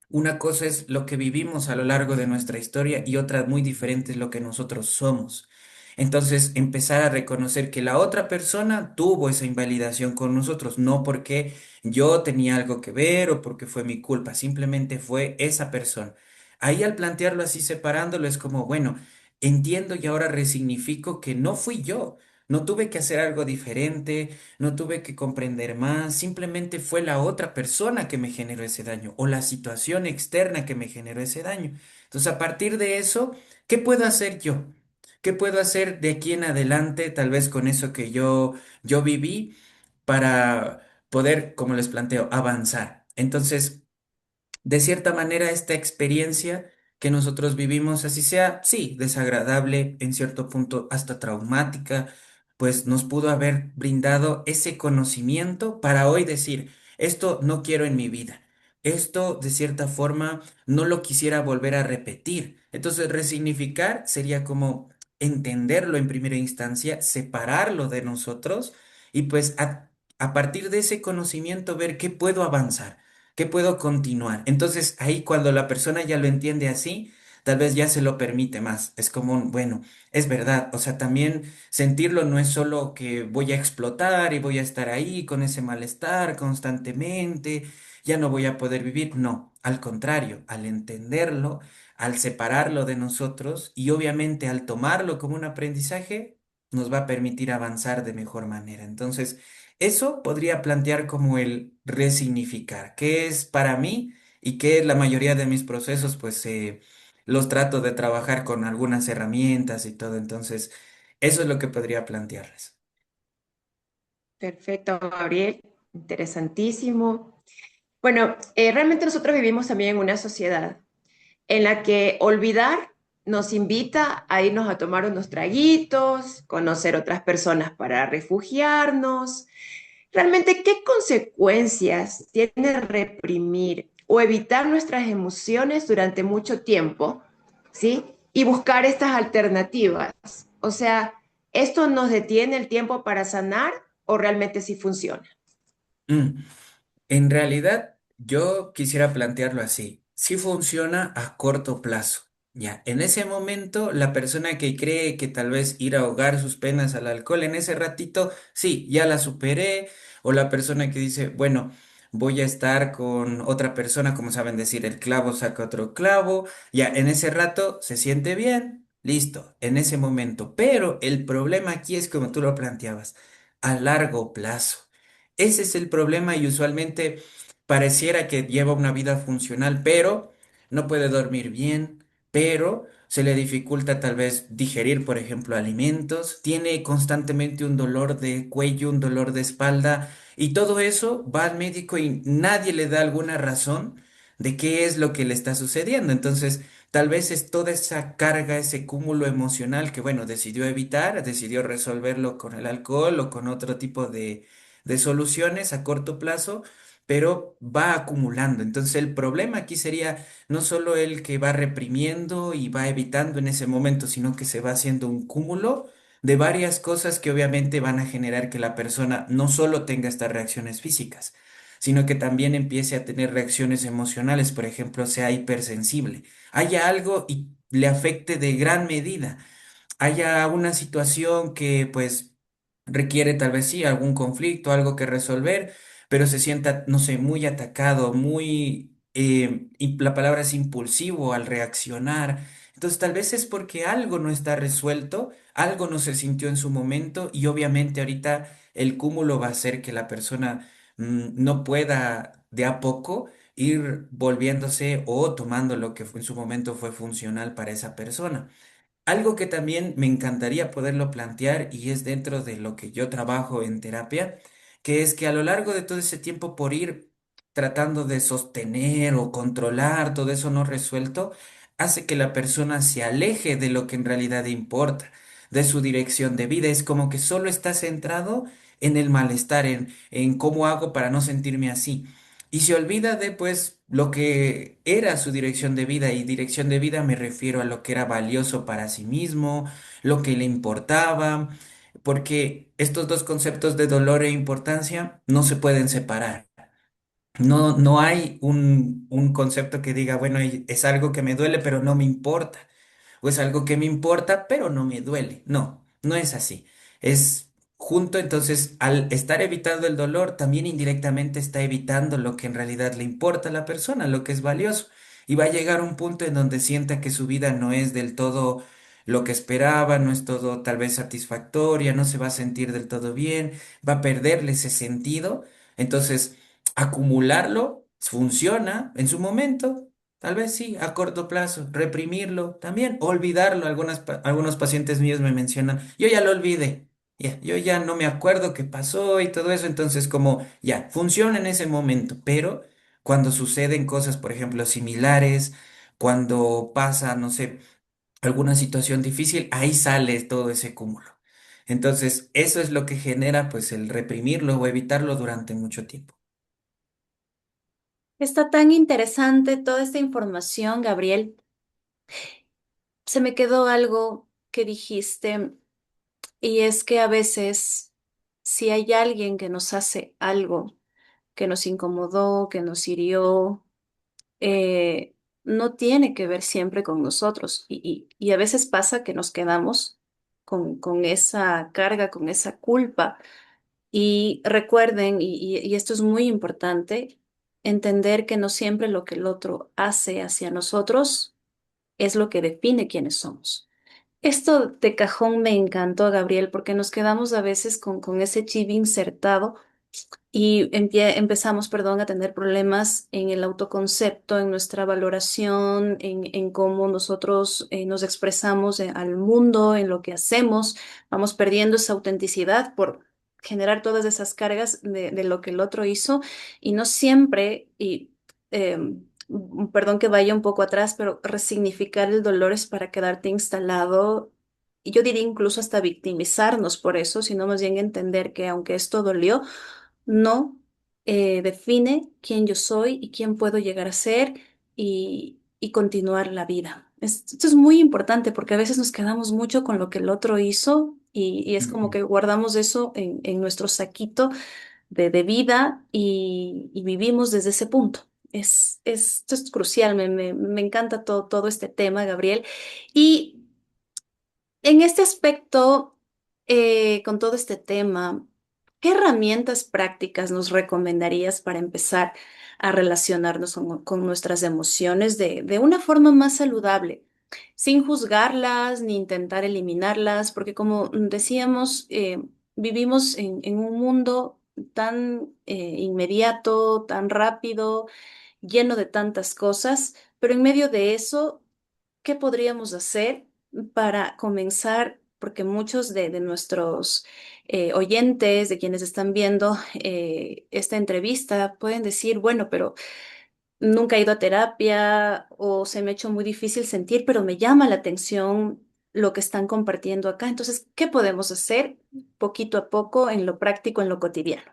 Una cosa es lo que vivimos a lo largo de nuestra historia y otra muy diferente es lo que nosotros somos. Entonces, empezar a reconocer que la otra persona tuvo esa invalidación con nosotros, no porque yo tenía algo que ver o porque fue mi culpa, simplemente fue esa persona. Ahí al plantearlo así separándolo es como, bueno, entiendo y ahora resignifico que no fui yo, no tuve que hacer algo diferente, no tuve que comprender más, simplemente fue la otra persona que me generó ese daño o la situación externa que me generó ese daño. Entonces, a partir de eso, ¿qué puedo hacer yo? ¿Qué puedo hacer de aquí en adelante, tal vez con eso que yo viví, para poder, como les planteo, avanzar? Entonces, de cierta manera, esta experiencia que nosotros vivimos, así sea, sí, desagradable, en cierto punto hasta traumática, pues nos pudo haber brindado ese conocimiento para hoy decir, esto no quiero en mi vida, esto de cierta forma no lo quisiera volver a repetir. Entonces, resignificar sería como entenderlo en primera instancia, separarlo de nosotros y pues a partir de ese conocimiento ver qué puedo avanzar. ¿Qué puedo continuar? Entonces, ahí cuando la persona ya lo entiende así, tal vez ya se lo permite más. Es como, bueno, es verdad, o sea, también sentirlo no es solo que voy a explotar y voy a estar ahí con ese malestar constantemente, ya no voy a poder vivir. No, al contrario, al entenderlo, al separarlo de nosotros y obviamente al tomarlo como un aprendizaje, nos va a permitir avanzar de mejor manera. Entonces, eso podría plantear como el resignificar, qué es para mí y que la mayoría de mis procesos, pues, los trato de trabajar con algunas herramientas y todo. Entonces, eso es lo que podría plantearles. Perfecto, Gabriel. Interesantísimo. Bueno, realmente nosotros vivimos también en una sociedad en la que olvidar nos invita a irnos a tomar unos traguitos, conocer otras personas para refugiarnos. Realmente, ¿qué consecuencias tiene reprimir o evitar nuestras emociones durante mucho tiempo? ¿Sí? Y buscar estas alternativas. O sea, ¿esto nos detiene el tiempo para sanar o realmente sí funciona? Mm. En realidad, yo quisiera plantearlo así. Sí funciona a corto plazo. Ya, en ese momento, la persona que cree que tal vez ir a ahogar sus penas al alcohol, en ese ratito, sí, ya la superé. O la persona que dice, bueno, voy a estar con otra persona, como saben decir, el clavo saca otro clavo. Ya, en ese rato se siente bien, listo, en ese momento. Pero el problema aquí es como tú lo planteabas, a largo plazo. Ese es el problema y usualmente pareciera que lleva una vida funcional, pero no puede dormir bien, pero se le dificulta tal vez digerir, por ejemplo, alimentos, tiene constantemente un dolor de cuello, un dolor de espalda y todo eso va al médico y nadie le da alguna razón de qué es lo que le está sucediendo. Entonces, tal vez es toda esa carga, ese cúmulo emocional que, bueno, decidió evitar, decidió resolverlo con el alcohol o con otro tipo de soluciones a corto plazo, pero va acumulando. Entonces el problema aquí sería no solo el que va reprimiendo y va evitando en ese momento, sino que se va haciendo un cúmulo de varias cosas que obviamente van a generar que la persona no solo tenga estas reacciones físicas, sino que también empiece a tener reacciones emocionales, por ejemplo, sea hipersensible, haya algo y le afecte de gran medida, haya una situación que pues requiere tal vez sí algún conflicto, algo que resolver, pero se sienta, no sé, muy atacado, muy, y la palabra es impulsivo al reaccionar. Entonces tal vez es porque algo no está resuelto, algo no se sintió en su momento y obviamente ahorita el cúmulo va a hacer que la persona no pueda de a poco ir volviéndose o tomando lo que en su momento fue funcional para esa persona. Algo que también me encantaría poderlo plantear y es dentro de lo que yo trabajo en terapia, que es que a lo largo de todo ese tiempo por ir tratando de sostener o controlar todo eso no resuelto, hace que la persona se aleje de lo que en realidad importa, de su dirección de vida. Es como que solo está centrado en el malestar, en cómo hago para no sentirme así. Y se olvida de pues lo que era su dirección de vida y dirección de vida me refiero a lo que era valioso para sí mismo, lo que le importaba, porque estos dos conceptos de dolor e importancia no se pueden separar. No, no hay un concepto que diga, bueno, es algo que me duele, pero no me importa o es algo que me importa, pero no me duele. No, no es así. Es junto, entonces, al estar evitando el dolor, también indirectamente está evitando lo que en realidad le importa a la persona, lo que es valioso. Y va a llegar un punto en donde sienta que su vida no es del todo lo que esperaba, no es todo tal vez satisfactoria, no se va a sentir del todo bien, va a perderle ese sentido. Entonces, acumularlo funciona en su momento. Tal vez sí, a corto plazo, reprimirlo también, olvidarlo. Algunos pacientes míos me mencionan, yo ya lo olvidé, ya, yo ya no me acuerdo qué pasó y todo eso, entonces como ya, funciona en ese momento, pero cuando suceden cosas, por ejemplo, similares, cuando pasa, no sé, alguna situación difícil, ahí sale todo ese cúmulo. Entonces, eso es lo que genera pues el reprimirlo o evitarlo durante mucho tiempo. Está tan interesante toda esta información, Gabriel. Se me quedó algo que dijiste y es que a veces si hay alguien que nos hace algo que nos incomodó, que nos hirió, eh, no tiene que ver siempre con nosotros. Y a veces pasa que nos quedamos con esa carga, con esa culpa. Y recuerden, y esto es muy importante, entender que no siempre lo que el otro hace hacia nosotros es lo que define quiénes somos. Esto de cajón me encantó, Gabriel, porque nos quedamos a veces con ese chip insertado y empezamos, perdón, a tener problemas en el autoconcepto, en nuestra valoración, en cómo nosotros nos expresamos al mundo, en lo que hacemos. Vamos perdiendo esa autenticidad por generar todas esas cargas de lo que el otro hizo y no siempre, perdón que vaya un poco atrás, pero resignificar el dolor es para quedarte instalado. Y yo diría incluso hasta victimizarnos por eso, sino más bien entender que aunque esto dolió, no define quién yo soy y quién puedo llegar a ser y continuar la vida. Esto es muy importante porque a veces nos quedamos mucho con lo que el otro hizo y es como Ujú, que guardamos eso en nuestro saquito de vida y vivimos desde ese punto. Esto es crucial, me encanta todo este tema, Gabriel. Y en este aspecto, con todo este tema, ¿qué herramientas prácticas nos recomendarías para empezar a relacionarnos con nuestras emociones de una forma más saludable, sin juzgarlas ni intentar eliminarlas? Porque como decíamos, vivimos en un mundo tan inmediato, tan rápido, lleno de tantas cosas, pero en medio de eso, ¿qué podríamos hacer para comenzar? Porque muchos de nuestros oyentes, de quienes están viendo esta entrevista, pueden decir, bueno, pero nunca he ido a terapia o se me ha hecho muy difícil sentir, pero me llama la atención lo que están compartiendo acá. Entonces, ¿qué podemos hacer poquito a poco en lo práctico, en lo cotidiano?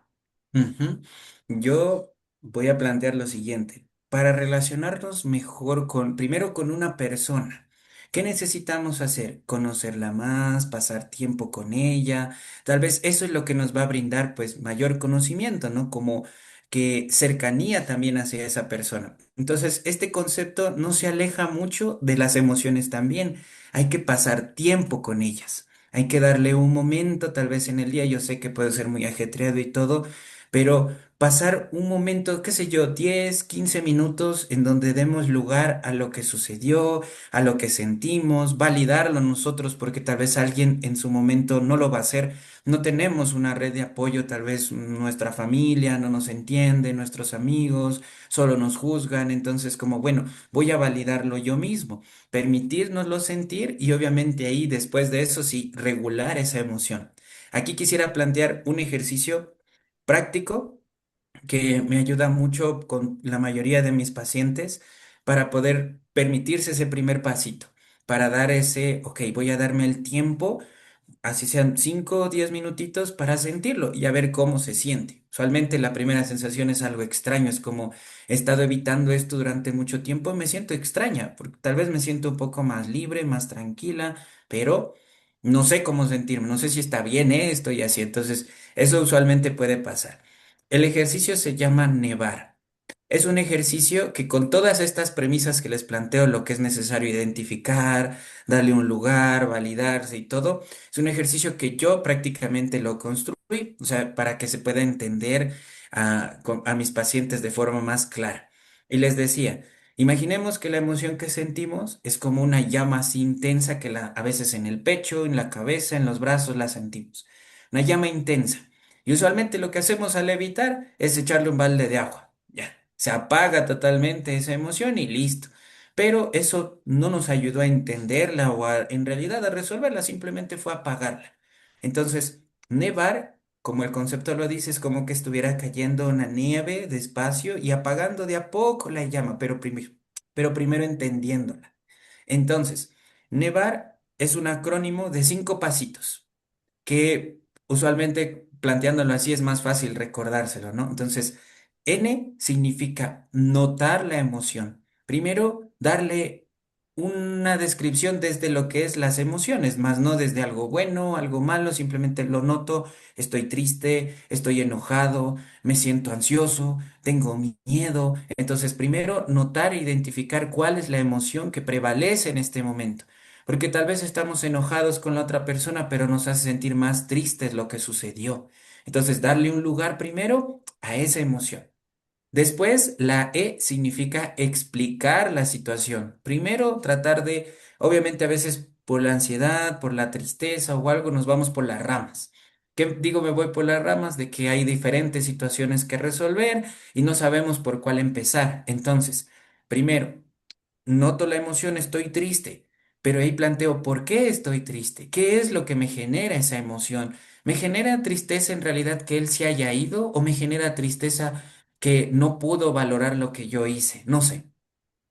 ujú. Yo voy a plantear lo siguiente. Para relacionarnos mejor primero con una persona, ¿qué necesitamos hacer? Conocerla más, pasar tiempo con ella. Tal vez eso es lo que nos va a brindar, pues, mayor conocimiento, ¿no? Como que cercanía también hacia esa persona. Entonces, este concepto no se aleja mucho de las emociones también. Hay que pasar tiempo con ellas. Hay que darle un momento, tal vez en el día. Yo sé que puede ser muy ajetreado y todo, pero pasar un momento, qué sé yo, 10 15 minutos en donde demos lugar a lo que sucedió, a lo que sentimos, validarlo nosotros, porque tal vez alguien en su momento no lo va a hacer. No tenemos una red de apoyo, tal vez nuestra familia no nos entiende, nuestros amigos solo nos juzgan. Entonces, como, bueno, voy a validarlo yo mismo, permitirnoslo sentir y obviamente ahí, después de eso, sí, regular esa emoción. Aquí quisiera plantear un ejercicio práctico que me ayuda mucho con la mayoría de mis pacientes para poder permitirse ese primer pasito, para dar ese, ok, voy a darme el tiempo, así sean 5 o 10 minutitos para sentirlo y a ver cómo se siente. Usualmente la primera sensación es algo extraño, es como he estado evitando esto durante mucho tiempo, me siento extraña, porque tal vez me siento un poco más libre, más tranquila, pero no sé cómo sentirme, no sé si está bien esto y así, entonces eso usualmente puede pasar. El ejercicio se llama nevar. Es un ejercicio que con todas estas premisas que les planteo, lo que es necesario identificar, darle un lugar, validarse y todo, es un ejercicio que yo prácticamente lo construí, o sea, para que se pueda entender a mis pacientes de forma más clara. Y les decía, imaginemos que la emoción que sentimos es como una llama así intensa que a veces en el pecho, en la cabeza, en los brazos la sentimos. Una llama intensa. Y usualmente lo que hacemos al evitar es echarle un balde de agua. Ya, se apaga totalmente esa emoción y listo. Pero eso no nos ayudó a entenderla en realidad a resolverla, simplemente fue apagarla. Entonces, nevar, como el concepto lo dice, es como que estuviera cayendo una nieve despacio y apagando de a poco la llama, pero primero entendiéndola. Entonces, nevar es un acrónimo de 5 pasitos que usualmente planteándolo así es más fácil recordárselo, ¿no? Entonces, N significa notar la emoción. Primero, darle una descripción desde lo que es las emociones, más no desde algo bueno, algo malo, simplemente lo noto, estoy triste, estoy enojado, me siento ansioso, tengo miedo. Entonces, primero, notar e identificar cuál es la emoción que prevalece en este momento. Porque tal vez estamos enojados con la otra persona, pero nos hace sentir más tristes lo que sucedió. Entonces, darle un lugar primero a esa emoción. Después, la E significa explicar la situación. Primero, tratar de, obviamente a veces por la ansiedad, por la tristeza o algo, nos vamos por las ramas. ¿Qué digo me voy por las ramas? De que hay diferentes situaciones que resolver y no sabemos por cuál empezar. Entonces, primero, noto la emoción, estoy triste, pero ahí planteo por qué estoy triste, qué es lo que me genera esa emoción. ¿Me genera tristeza en realidad que él se haya ido o me genera tristeza que no pudo valorar lo que yo hice? No sé,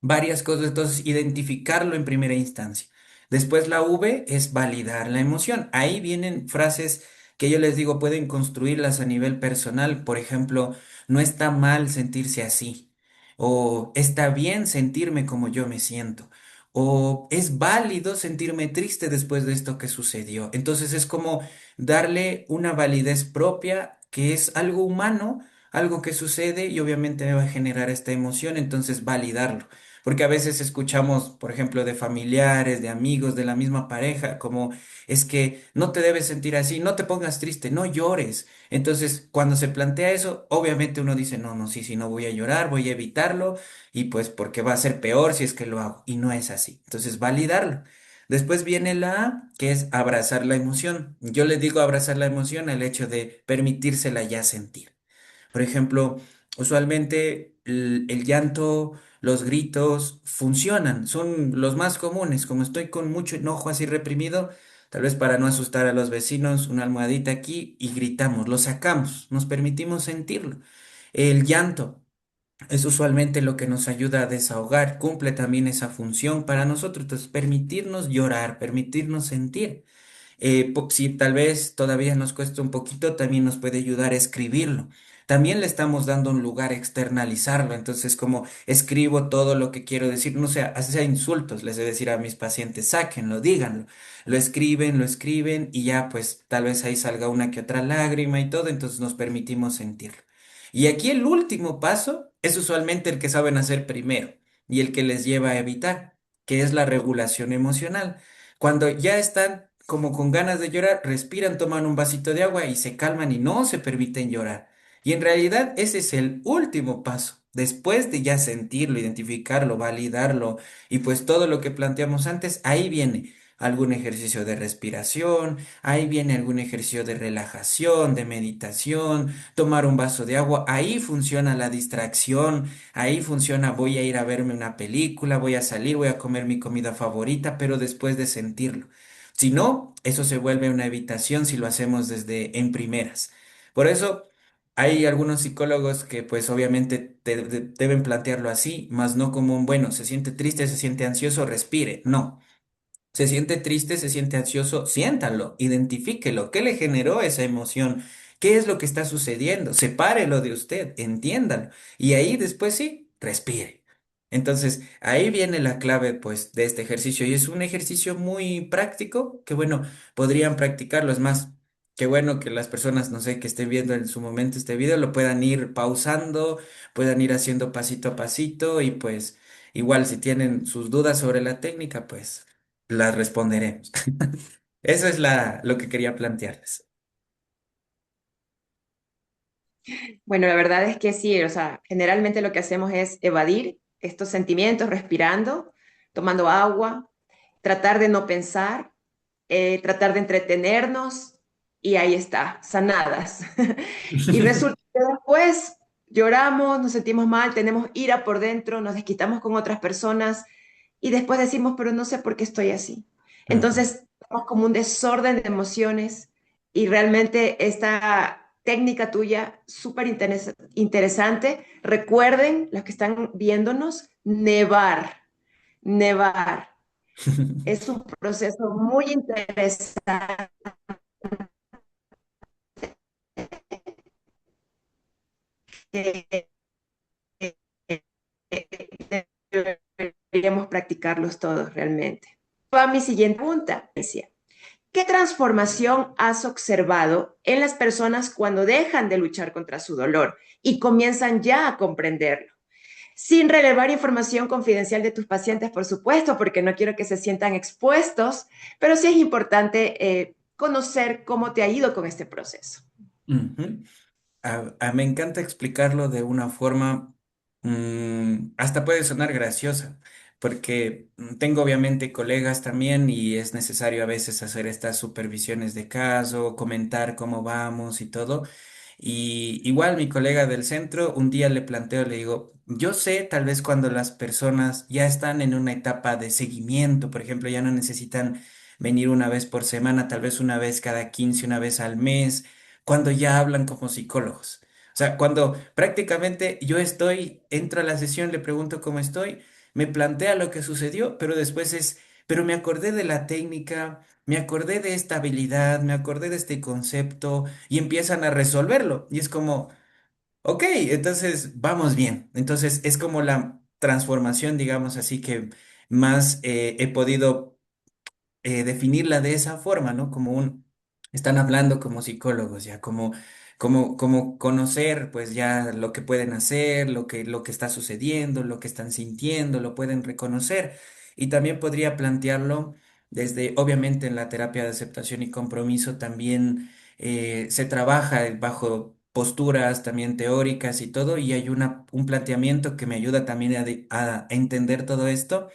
varias cosas, entonces identificarlo en primera instancia. Después la V es validar la emoción. Ahí vienen frases que yo les digo, pueden construirlas a nivel personal. Por ejemplo, no está mal sentirse así. O está bien sentirme como yo me siento. O es válido sentirme triste después de esto que sucedió. Entonces es como darle una validez propia, que es algo humano, algo que sucede y obviamente me va a generar esta emoción, entonces validarlo. Porque a veces escuchamos, por ejemplo, de familiares, de amigos, de la misma pareja, como es que no te debes sentir así, no te pongas triste, no llores. Entonces, cuando se plantea eso, obviamente uno dice, no, no, sí, sí, no voy a llorar, voy a evitarlo, y pues porque va a ser peor si es que lo hago. Y no es así. Entonces, validarlo. Después viene la A, que es abrazar la emoción. Yo le digo abrazar la emoción al hecho de permitírsela ya sentir. Por ejemplo, usualmente el llanto, los gritos funcionan, son los más comunes. Como estoy con mucho enojo así reprimido, tal vez para no asustar a los vecinos, una almohadita aquí y gritamos, lo sacamos, nos permitimos sentirlo. El llanto es usualmente lo que nos ayuda a desahogar, cumple también esa función para nosotros, entonces permitirnos llorar, permitirnos sentir. Si tal vez todavía nos cuesta un poquito, también nos puede ayudar a escribirlo. También le estamos dando un lugar a externalizarlo. Entonces, como escribo todo lo que quiero decir, no sea, sea insultos, les he de decir a mis pacientes, sáquenlo, díganlo. Lo escriben y ya pues tal vez ahí salga una que otra lágrima y todo, entonces nos permitimos sentirlo. Y aquí el último paso es usualmente el que saben hacer primero y el que les lleva a evitar, que es la regulación emocional. Cuando ya están como con ganas de llorar, respiran, toman un vasito de agua y se calman y no se permiten llorar. Y en realidad ese es el último paso. Después de ya sentirlo, identificarlo, validarlo y pues todo lo que planteamos antes, ahí viene algún ejercicio de respiración, ahí viene algún ejercicio de relajación, de meditación, tomar un vaso de agua, ahí funciona la distracción, ahí funciona voy a ir a verme una película, voy a salir, voy a comer mi comida favorita, pero después de sentirlo. Si no, eso se vuelve una evitación si lo hacemos desde en primeras. Por eso hay algunos psicólogos que pues obviamente deben plantearlo así, más no como un, bueno, se siente triste, se siente ansioso, respire. No. Se siente triste, se siente ansioso, siéntalo, identifíquelo. ¿Qué le generó esa emoción? ¿Qué es lo que está sucediendo? Sepárelo de usted, entiéndalo. Y ahí después sí, respire. Entonces, ahí viene la clave, pues, de este ejercicio. Y es un ejercicio muy práctico, que bueno, podrían practicarlo. Es más, qué bueno que las personas, no sé, que estén viendo en su momento este video, lo puedan ir pausando, puedan ir haciendo pasito a pasito y pues, igual si tienen sus dudas sobre la técnica, pues las responderemos. Eso es lo que quería plantearles. Bueno, la verdad es que sí, o sea, generalmente lo que hacemos es evadir estos sentimientos respirando, tomando agua, tratar de no pensar, tratar de entretenernos y ahí está, sanadas. Y resulta que después lloramos, nos sentimos mal, tenemos ira por dentro, nos desquitamos con otras personas y después decimos, pero no sé por qué estoy así. Ujú. Entonces, es como un desorden de emociones y realmente esta técnica tuya, súper interesante. Recuerden, los que están viéndonos, nevar, nevar. Es un proceso muy interesante deberíamos practicarlos todos realmente. Va mi siguiente pregunta, Alicia. ¿Qué transformación has observado en las personas cuando dejan de luchar contra su dolor y comienzan ya a comprenderlo? Sin relevar información confidencial de tus pacientes, por supuesto, porque no quiero que se sientan expuestos, pero sí es importante conocer cómo te ha ido con este proceso. Ujú. Me encanta explicarlo de una forma, hasta puede sonar graciosa, porque tengo obviamente colegas también y es necesario a veces hacer estas supervisiones de caso, comentar cómo vamos y todo. Y igual mi colega del centro, un día le planteo, le digo, yo sé tal vez cuando las personas ya están en una etapa de seguimiento, por ejemplo, ya no necesitan venir una vez por semana, tal vez una vez cada 15, una vez al mes, cuando ya hablan como psicólogos. O sea, cuando prácticamente yo estoy, entro a la sesión, le pregunto cómo estoy, me plantea lo que sucedió, pero después es, pero me acordé de la técnica, me acordé de esta habilidad, me acordé de este concepto y empiezan a resolverlo. Y es como, ok, entonces vamos bien. Entonces es como la transformación, digamos así, que más he podido definirla de esa forma, ¿no? Están hablando como psicólogos, ya, como conocer, pues ya lo que pueden hacer, lo que está sucediendo, lo que están sintiendo, lo pueden reconocer. Y también podría plantearlo desde, obviamente, en la terapia de aceptación y compromiso también se trabaja bajo posturas también teóricas y todo, y hay un planteamiento que me ayuda también a entender todo esto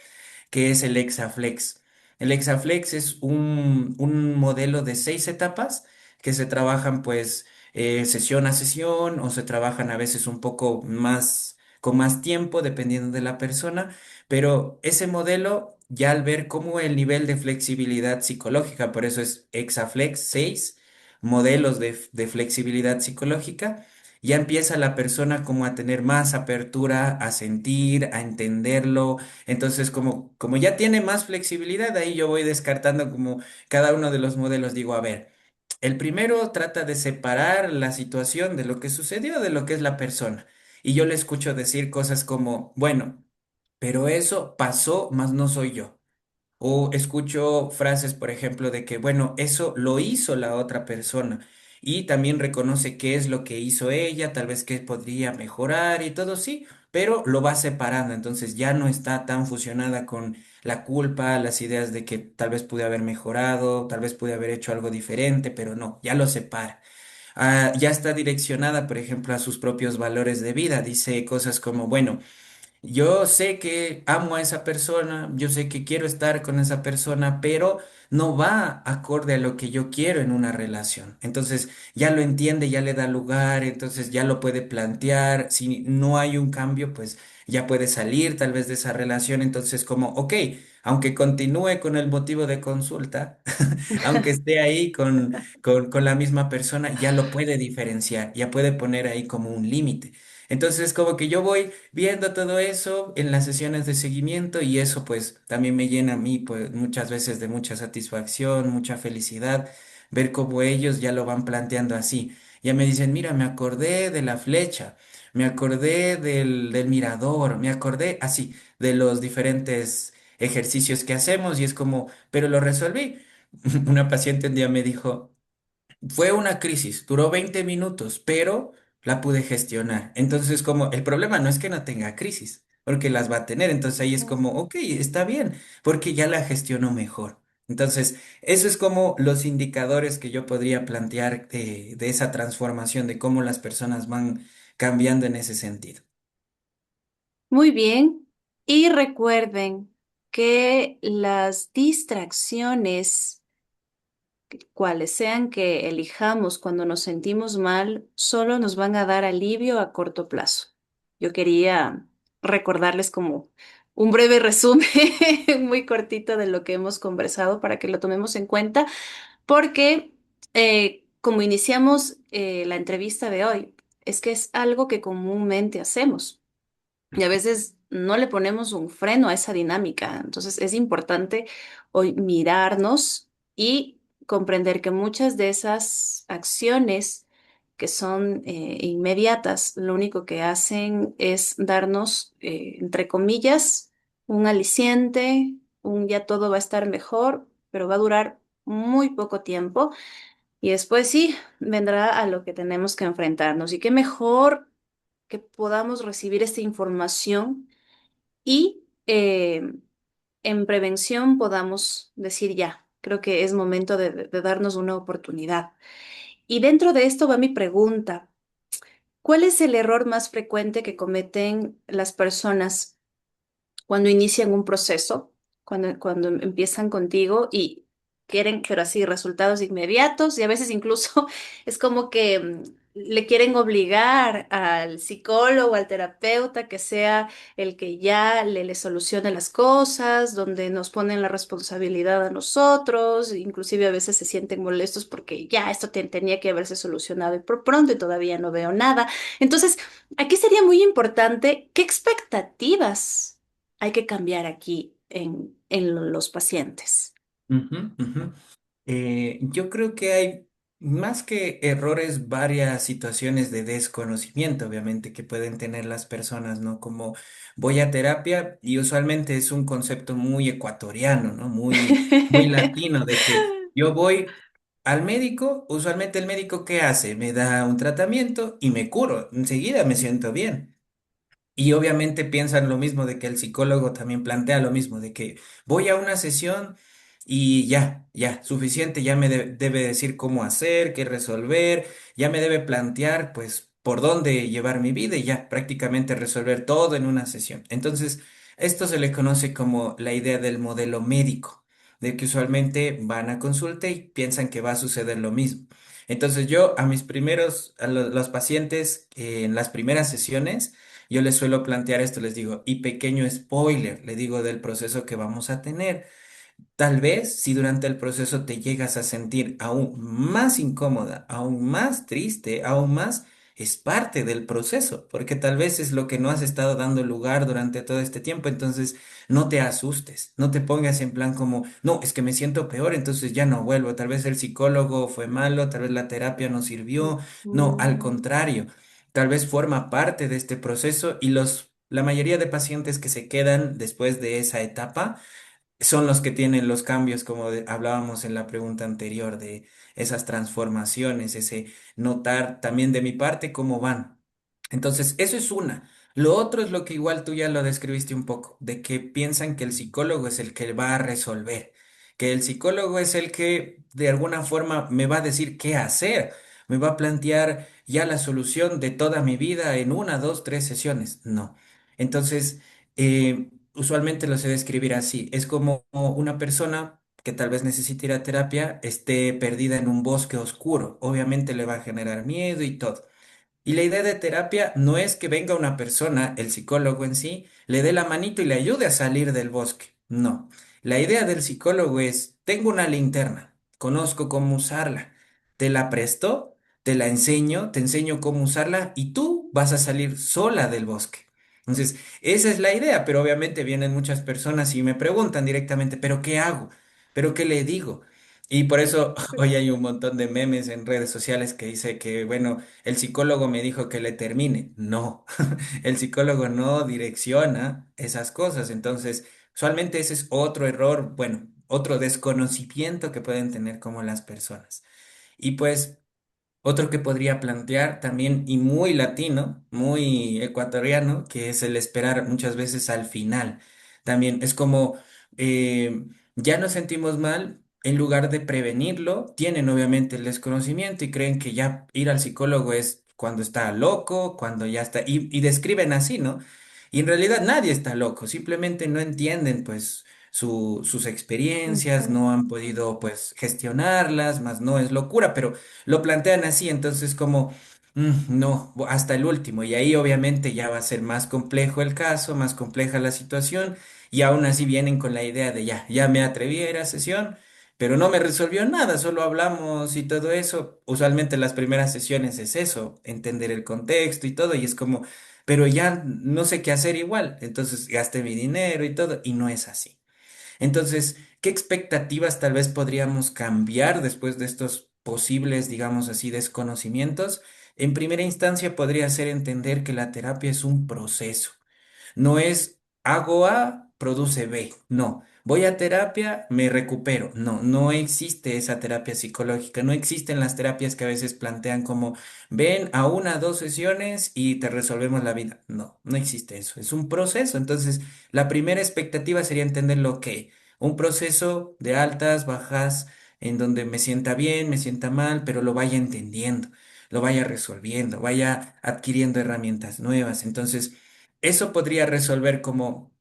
que es el Hexaflex. El Hexaflex es un modelo de 6 etapas que se trabajan pues sesión a sesión o se trabajan a veces un poco más, con más tiempo dependiendo de la persona, pero ese modelo ya al ver cómo el nivel de flexibilidad psicológica, por eso es Hexaflex 6 modelos de flexibilidad psicológica, ya empieza la persona como a tener más apertura a sentir, a entenderlo. Entonces, como ya tiene más flexibilidad, ahí yo voy descartando como cada uno de los modelos. Digo, a ver, el primero trata de separar la situación de lo que sucedió de lo que es la persona. Y yo le escucho decir cosas como, bueno, pero eso pasó, mas no soy yo. O escucho frases, por ejemplo, de que, bueno, eso lo hizo la otra persona y también reconoce qué es lo que hizo ella, tal vez qué podría mejorar y todo, sí, pero lo va separando, entonces ya no está tan fusionada con la culpa, las ideas de que tal vez pude haber mejorado, tal vez pude haber hecho algo diferente, pero no, ya lo separa. Ya está direccionada, por ejemplo, a sus propios valores de vida. Dice cosas como, bueno, yo sé que amo a esa persona, yo sé que quiero estar con esa persona, pero no va acorde a lo que yo quiero en una relación. Entonces ya lo entiende, ya le da lugar, entonces ya lo puede plantear. Si no hay un cambio, pues ya puede salir tal vez de esa relación. Entonces como, ok, aunque continúe con el motivo de consulta, aunque esté ahí con la misma persona, ya lo puede diferenciar, ya puede poner ahí como un límite. Entonces, como que yo voy viendo todo eso en las sesiones de seguimiento y eso pues también me llena a mí pues muchas veces de mucha satisfacción, mucha felicidad, ver cómo ellos ya lo van planteando así. Ya me dicen, mira, me acordé de la flecha, me acordé del mirador, me acordé así de los diferentes ejercicios que hacemos y es como, pero lo resolví. Una paciente un día me dijo, fue una crisis, duró 20 minutos, pero la pude gestionar. Entonces, como el problema no es que no tenga crisis, porque las va a tener. Entonces ahí es como, ok, está bien, porque ya la gestiono mejor. Entonces, eso es como los indicadores que yo podría plantear de esa transformación, de cómo las personas van cambiando en ese sentido. Muy bien. Y recuerden que las distracciones, cuales sean que elijamos cuando nos sentimos mal, solo nos van a dar alivio a corto plazo. Yo quería recordarles como un breve resumen muy cortito de lo que hemos conversado para que lo tomemos en cuenta, porque como iniciamos la entrevista de hoy, es que es algo que comúnmente hacemos. Y a veces no le ponemos un freno a esa dinámica. Entonces es importante hoy mirarnos y comprender que muchas de esas acciones que son inmediatas, lo único que hacen es darnos, entre comillas, un aliciente, un ya todo va a estar mejor, pero va a durar muy poco tiempo y después sí, vendrá a lo que tenemos que enfrentarnos. Y qué mejor que podamos recibir esta información y en prevención podamos decir ya, creo que es momento de darnos una oportunidad. Y dentro de esto va mi pregunta. ¿Cuál es el error más frecuente que cometen las personas cuando inician un proceso, cuando empiezan contigo y quieren, pero así, resultados inmediatos y a veces incluso es como que le quieren obligar al psicólogo, al terapeuta, que sea el que ya le solucione las cosas, donde nos ponen la responsabilidad a nosotros, inclusive a veces se sienten molestos porque ya esto tenía que haberse solucionado y por pronto y todavía no veo nada. Entonces, aquí sería muy importante qué expectativas hay que cambiar aquí en los pacientes. Ujú, ujú. Yo creo que hay más que errores, varias situaciones de desconocimiento, obviamente, que pueden tener las personas, ¿no? Como voy a terapia y usualmente es un concepto muy ecuatoriano, ¿no? Muy latino, de que yo voy al médico, usualmente el médico, ¿qué hace? Me da un tratamiento y me curo, enseguida me siento bien. Y obviamente piensan lo mismo de que el psicólogo también plantea lo mismo, de que voy a una sesión y ya, suficiente, ya me debe decir cómo hacer, qué resolver, ya me debe plantear pues por dónde llevar mi vida y ya prácticamente resolver todo en una sesión. Entonces, esto se le conoce como la idea del modelo médico, de que usualmente van a consulta y piensan que va a suceder lo mismo. Entonces yo a mis primeros, los pacientes en las primeras sesiones, yo les suelo plantear esto, les digo, y pequeño spoiler, le digo del proceso que vamos a tener. Tal vez si durante el proceso te llegas a sentir aún más incómoda, aún más triste, aún más, es parte del proceso, porque tal vez es lo que no has estado dando lugar durante todo este tiempo, entonces no te asustes, no te pongas en plan como, no, es que me siento peor, entonces ya no vuelvo, tal vez el psicólogo fue malo, tal vez la terapia no sirvió, no, al Mm, contrario, tal vez forma parte de este proceso y la mayoría de pacientes que se quedan después de esa etapa, son los que tienen los cambios, como hablábamos en la pregunta anterior, de esas transformaciones, ese notar también de mi parte cómo van. Entonces, eso es una. Lo otro es lo que igual tú ya lo describiste un poco, de que piensan que el psicólogo es el que va a resolver, que el psicólogo es el que de alguna forma me va a decir qué hacer, me va a plantear ya la solución de toda mi vida en una, dos, tres sesiones. No. Entonces, usualmente lo sé describir así. Es como una persona que tal vez necesite ir a terapia, esté perdida en un bosque oscuro. Obviamente le va a generar miedo y todo. Y la idea de terapia no es que venga una persona, el psicólogo en sí, le dé la manito y le ayude a salir del bosque. No. La idea del psicólogo es, tengo una linterna, conozco cómo usarla, te la presto, te la enseño, te enseño cómo usarla y tú vas a salir sola del bosque. Entonces, esa es la idea, pero obviamente vienen muchas personas y me preguntan directamente, ¿pero qué hago? ¿Pero qué le digo? Y por eso hoy hay un montón de memes en redes sociales que dice que, bueno, el psicólogo me dijo que le termine. No, el psicólogo no direcciona esas cosas. Entonces, usualmente ese es otro error, bueno, otro desconocimiento que pueden tener como las personas. Y pues otro que podría plantear también y muy latino, muy ecuatoriano, que es el esperar muchas veces al final. También es como ya nos sentimos mal, en lugar de prevenirlo, tienen obviamente el desconocimiento y creen que ya ir al psicólogo es cuando está loco, cuando ya está, y describen así, ¿no? Y en realidad nadie está loco, simplemente no entienden pues sus experiencias, ujú. no han podido pues gestionarlas, más no es locura, pero lo plantean así, entonces como, no, hasta el último, y ahí obviamente ya va a ser más complejo el caso, más compleja la situación, y aún así vienen con la idea de ya me atreví a ir a sesión, pero no me resolvió nada, solo hablamos y todo eso. Usualmente las primeras sesiones es eso, entender el contexto y todo, y es como, pero ya no sé qué hacer igual, entonces gasté mi dinero y todo, y no es así. Entonces, ¿qué expectativas tal vez podríamos cambiar después de estos posibles, digamos así, desconocimientos? En primera instancia podría ser entender que la terapia es un proceso. No es hago A produce B. No. Voy a terapia, me recupero. No, no existe esa terapia psicológica. No existen las terapias que a veces plantean como ven a una, dos sesiones y te resolvemos la vida. No, no existe eso. Es un proceso. Entonces, la primera expectativa sería entender lo que un proceso de altas, bajas, en donde me sienta bien, me sienta mal, pero lo vaya entendiendo, lo vaya resolviendo, vaya adquiriendo herramientas nuevas. Entonces, eso podría resolver como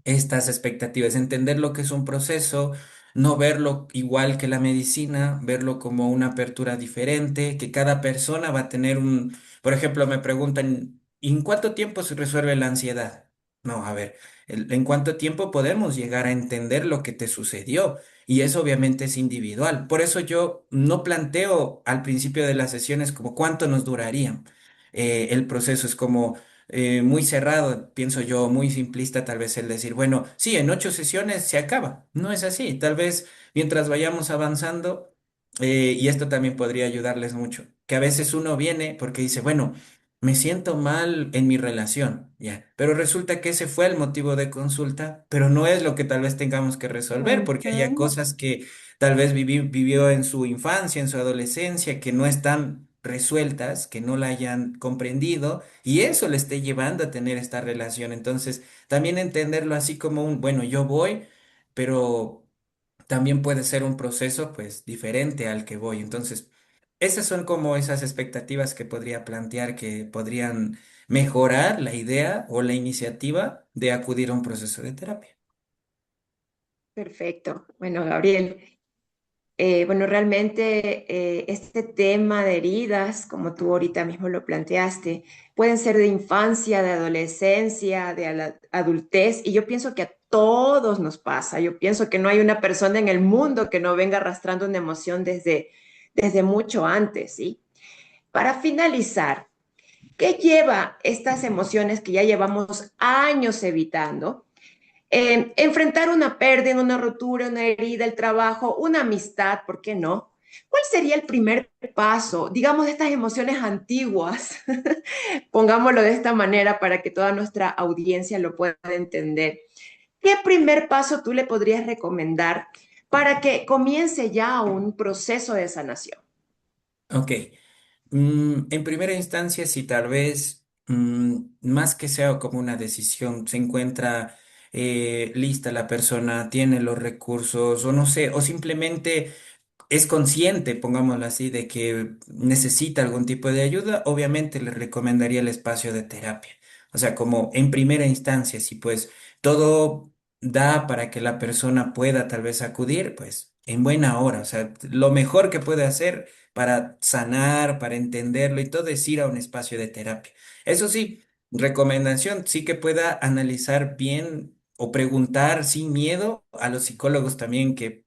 estas expectativas, entender lo que es un proceso, no verlo igual que la medicina, verlo como una apertura diferente, que cada persona va a tener un, por ejemplo, me preguntan, ¿en cuánto tiempo se resuelve la ansiedad? No, a ver, ¿en cuánto tiempo podemos llegar a entender lo que te sucedió? Y eso obviamente es individual. Por eso yo no planteo al principio de las sesiones como cuánto nos durarían. El proceso es como muy cerrado, pienso yo, muy simplista tal vez el decir, bueno, sí, en 8 sesiones se acaba. No es así. Tal vez mientras vayamos avanzando, y esto también podría ayudarles mucho, que a veces uno viene porque dice, bueno, me siento mal en mi relación, ya, pero resulta que ese fue el motivo de consulta, pero no es lo que tal vez tengamos que resolver, porque haya Ujú. cosas que tal vez vivió en su infancia, en su adolescencia, que no están resueltas, que no la hayan comprendido y eso le esté llevando a tener esta relación. Entonces, también entenderlo así como un, bueno, yo voy, pero también puede ser un proceso pues diferente al que voy. Entonces, esas son como esas expectativas que podría plantear que podrían mejorar la idea o la iniciativa de acudir a un proceso de terapia. Perfecto. Bueno, Gabriel, bueno, realmente este tema de heridas, como tú ahorita mismo lo planteaste, pueden ser de infancia, de adolescencia, de adultez, y yo pienso que a todos nos pasa. Yo pienso que no hay una persona en el mundo que no venga arrastrando una emoción desde mucho antes, ¿sí? Para finalizar, ¿qué lleva estas emociones que ya llevamos años evitando? Enfrentar una pérdida, una rotura, una herida, el trabajo, una amistad, ¿por qué no? ¿Cuál sería el primer paso, digamos, de estas emociones antiguas? Pongámoslo de esta manera para que toda nuestra audiencia lo pueda entender. ¿Qué primer paso tú le podrías recomendar para que comience ya un proceso de sanación? Ok. En primera instancia, si tal vez, más que sea como una decisión, se encuentra lista la persona, tiene los recursos, o no sé, o simplemente es consciente, pongámoslo así, de que necesita algún tipo de ayuda, obviamente le recomendaría el espacio de terapia. O sea, como en primera instancia, si pues todo da para que la persona pueda tal vez acudir, pues en buena hora. O sea, lo mejor que puede hacer para sanar, para entenderlo y todo es ir a un espacio de terapia. Eso sí, recomendación, sí que pueda analizar bien o preguntar sin miedo a los psicólogos también que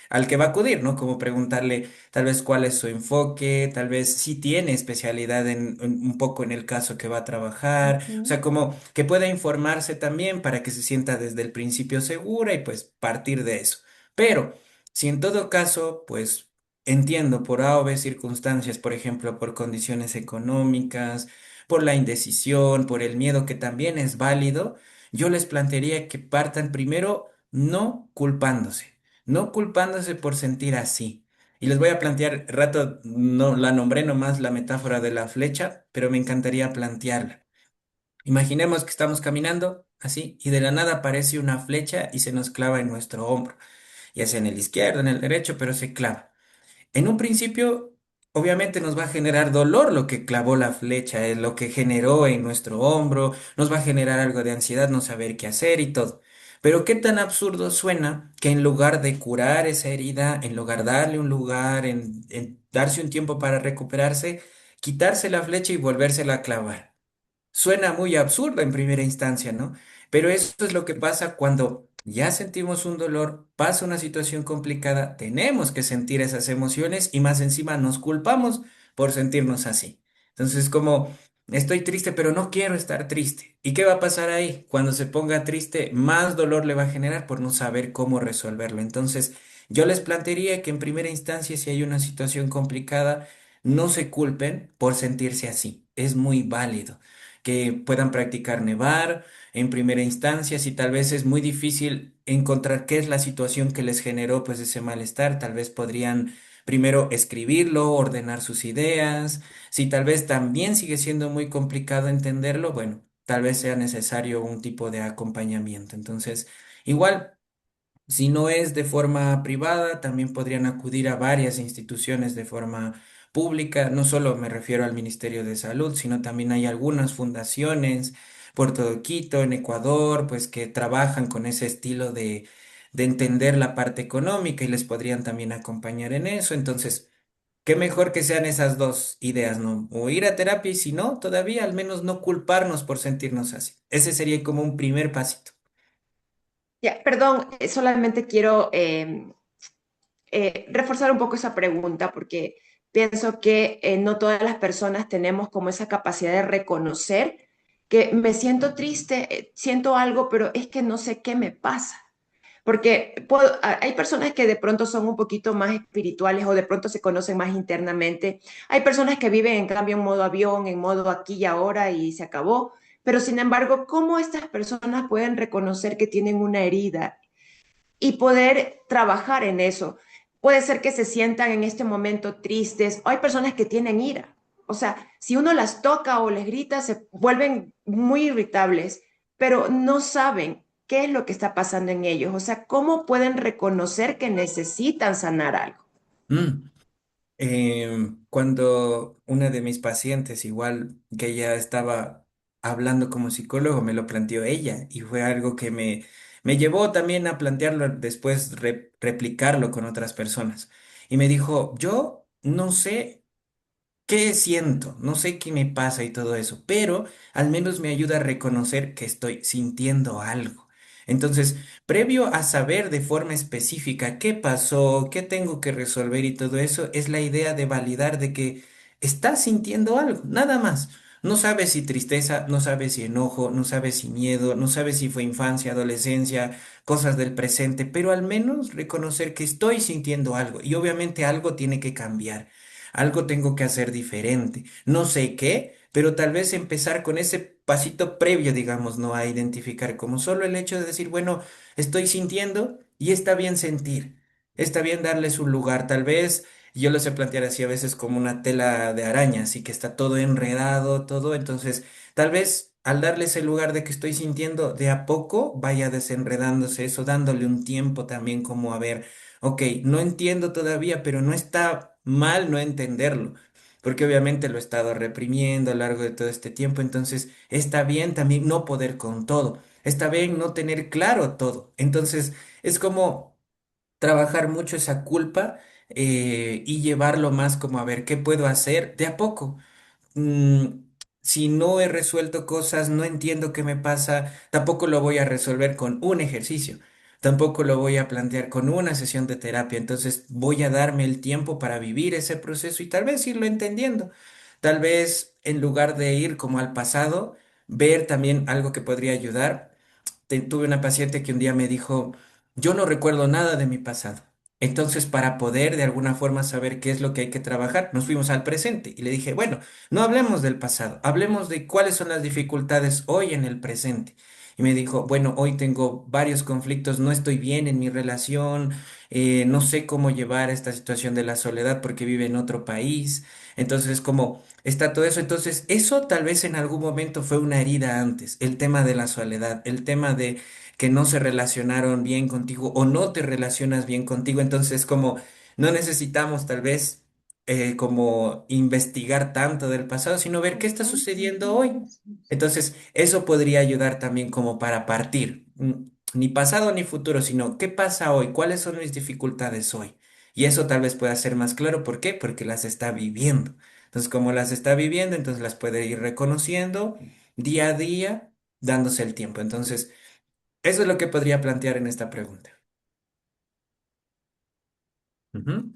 al que va a acudir, ¿no? Como preguntarle tal vez cuál es su enfoque, tal vez si tiene especialidad en un poco en el caso que va a trabajar, o Ujú. sea, como que pueda informarse también para que se sienta desde el principio segura y pues partir de eso. Pero si en todo caso, pues entiendo por A o B circunstancias, por ejemplo, por condiciones económicas, por la indecisión, por el miedo que también es válido, yo les plantearía que partan primero no culpándose. No culpándose por sentir así. Y les voy a plantear, rato no la nombré nomás la metáfora de la flecha, pero me encantaría plantearla. Imaginemos que estamos caminando así y de la nada aparece una flecha y se nos clava en nuestro hombro, ya sea en el izquierdo, en el derecho, pero se clava. En un principio, obviamente nos va a generar dolor lo que clavó la flecha, lo que generó en nuestro hombro, nos va a generar algo de ansiedad, no saber qué hacer y todo. Pero qué tan absurdo suena que en lugar de curar esa herida, en lugar de darle un lugar, en darse un tiempo para recuperarse, quitarse la flecha y volvérsela a clavar. Suena muy absurdo en primera instancia, ¿no? Pero eso es lo que pasa cuando ya sentimos un dolor, pasa una situación complicada, tenemos que sentir esas emociones y más encima nos culpamos por sentirnos así. Entonces, como estoy triste, pero no quiero estar triste. ¿Y qué va a pasar ahí? Cuando se ponga triste, más dolor le va a generar por no saber cómo resolverlo. Entonces, yo les plantearía que en primera instancia, si hay una situación complicada, no se culpen por sentirse así. Es muy válido que puedan practicar nevar, en primera instancia, si tal vez es muy difícil encontrar qué es la situación que les generó pues ese malestar, tal vez podrían primero escribirlo, ordenar sus ideas, si tal vez también sigue siendo muy complicado entenderlo, bueno, tal vez sea necesario un tipo de acompañamiento. Entonces, igual. Si no es de forma privada, también podrían acudir a varias instituciones de forma pública. No solo me refiero al Ministerio de Salud, sino también hay algunas fundaciones por todo Quito, en Ecuador, pues que trabajan con ese estilo de entender la parte económica y les podrían también acompañar en eso. Entonces, qué mejor que sean esas dos ideas, ¿no? O ir a terapia y si no, todavía al menos no culparnos por sentirnos así. Ese sería como un primer pasito. Ya, perdón, solamente quiero reforzar un poco esa pregunta porque pienso que no todas las personas tenemos como esa capacidad de reconocer que me siento triste, siento algo, pero es que no sé qué me pasa. Porque hay personas que de pronto son un poquito más espirituales o de pronto se conocen más internamente. Hay personas que viven en cambio en modo avión, en modo aquí y ahora y se acabó. Pero sin embargo, ¿cómo estas personas pueden reconocer que tienen una herida y poder trabajar en eso? Puede ser que se sientan en este momento tristes, o hay personas que tienen ira. O sea, si uno las toca o les grita, se vuelven muy irritables, pero no saben qué es lo que está pasando en ellos. O sea, ¿cómo pueden reconocer que necesitan sanar algo? Mm. Cuando una de mis pacientes, igual que ella estaba hablando como psicólogo, me lo planteó ella y fue algo que me llevó también a plantearlo después, replicarlo con otras personas. Y me dijo, yo no sé qué siento, no sé qué me pasa y todo eso, pero al menos me ayuda a reconocer que estoy sintiendo algo. Entonces, previo a saber de forma específica qué pasó, qué tengo que resolver y todo eso, es la idea de validar de que estás sintiendo algo, nada más. No sabes si tristeza, no sabes si enojo, no sabes si miedo, no sabes si fue infancia, adolescencia, cosas del presente, pero al menos reconocer que estoy sintiendo algo y obviamente algo tiene que cambiar. Algo tengo que hacer diferente. No sé qué, pero tal vez empezar con ese pasito previo, digamos, ¿no? A identificar como solo el hecho de decir, bueno, estoy sintiendo y está bien sentir. Está bien darle su lugar. Tal vez yo lo sé plantear así a veces como una tela de araña, así que está todo enredado, todo. Entonces, tal vez al darle ese lugar de que estoy sintiendo, de a poco vaya desenredándose eso, dándole un tiempo también como a ver. Ok, no entiendo todavía, pero no está mal no entenderlo, porque obviamente lo he estado reprimiendo a lo largo de todo este tiempo, entonces está bien también no poder con todo, está bien no tener claro todo, entonces es como trabajar mucho esa culpa y llevarlo más como a ver qué puedo hacer de a poco. mm, si no he resuelto cosas, no entiendo qué me pasa, tampoco lo voy a resolver con un ejercicio, tampoco lo voy a plantear con una sesión de terapia, entonces voy a darme el tiempo para vivir ese proceso y tal vez irlo entendiendo. Tal vez en lugar de ir como al pasado, ver también algo que podría ayudar. Tuve una paciente que un día me dijo, yo no recuerdo nada de mi pasado. Entonces, para poder de alguna forma saber qué es lo que hay que trabajar, nos fuimos al presente y le dije, bueno, no hablemos del pasado, hablemos de cuáles son las dificultades hoy en el presente. Y me dijo, bueno, hoy tengo varios conflictos, no estoy bien en mi relación, no sé cómo llevar esta situación de la soledad porque vive en otro país. Entonces, como está todo eso, entonces eso tal vez en algún momento fue una herida antes, el tema de la soledad, el tema de que no se relacionaron bien contigo o no te relacionas bien contigo, entonces como no necesitamos tal vez como investigar tanto del pasado, sino ver qué está sucediendo hoy. Entonces, eso podría ayudar también como para partir, ni pasado ni futuro, sino qué pasa hoy, cuáles son mis dificultades hoy. Y eso tal vez pueda ser más claro, ¿por qué? Porque las está viviendo. Entonces, como las está viviendo, entonces las puede ir reconociendo día a día, dándose el tiempo. Entonces, eso es lo que podría plantear en esta pregunta. Ujú.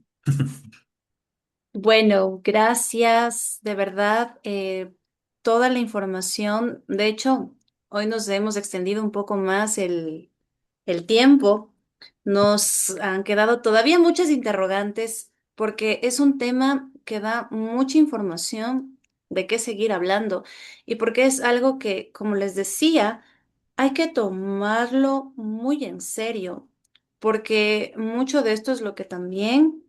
Bueno, gracias, de verdad, toda la información. De hecho, hoy nos hemos extendido un poco más el tiempo. Nos han quedado todavía muchas interrogantes porque es un tema que da mucha información de qué seguir hablando y porque es algo que, como les decía, hay que tomarlo muy en serio, porque mucho de esto es lo que también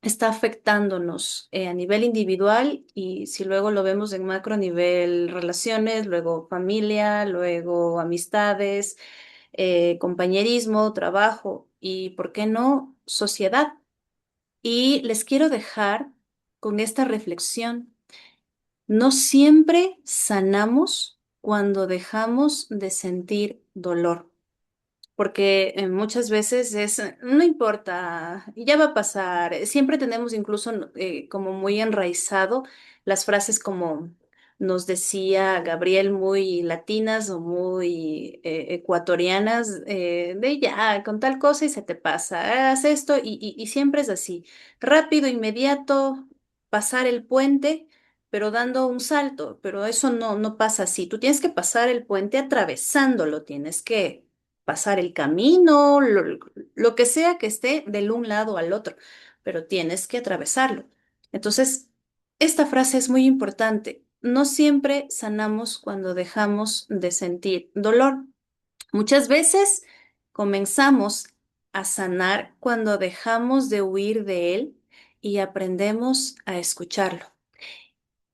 está afectándonos a nivel individual y si luego lo vemos en macro a nivel relaciones, luego familia, luego amistades, compañerismo, trabajo y, ¿por qué no?, sociedad. Y les quiero dejar con esta reflexión. No siempre sanamos cuando dejamos de sentir dolor, porque muchas veces es, no importa, ya va a pasar. Siempre tenemos incluso como muy enraizado las frases como nos decía Gabriel, muy latinas o muy ecuatorianas, de ya, con tal cosa y se te pasa, haz esto y siempre es así, rápido, inmediato, pasar el puente. Pero dando un salto, pero eso no pasa así. Tú tienes que pasar el puente atravesándolo, tienes que pasar el camino, lo que sea que esté del un lado al otro, pero tienes que atravesarlo. Entonces, esta frase es muy importante. No siempre sanamos cuando dejamos de sentir dolor. Muchas veces comenzamos a sanar cuando dejamos de huir de él y aprendemos a escucharlo.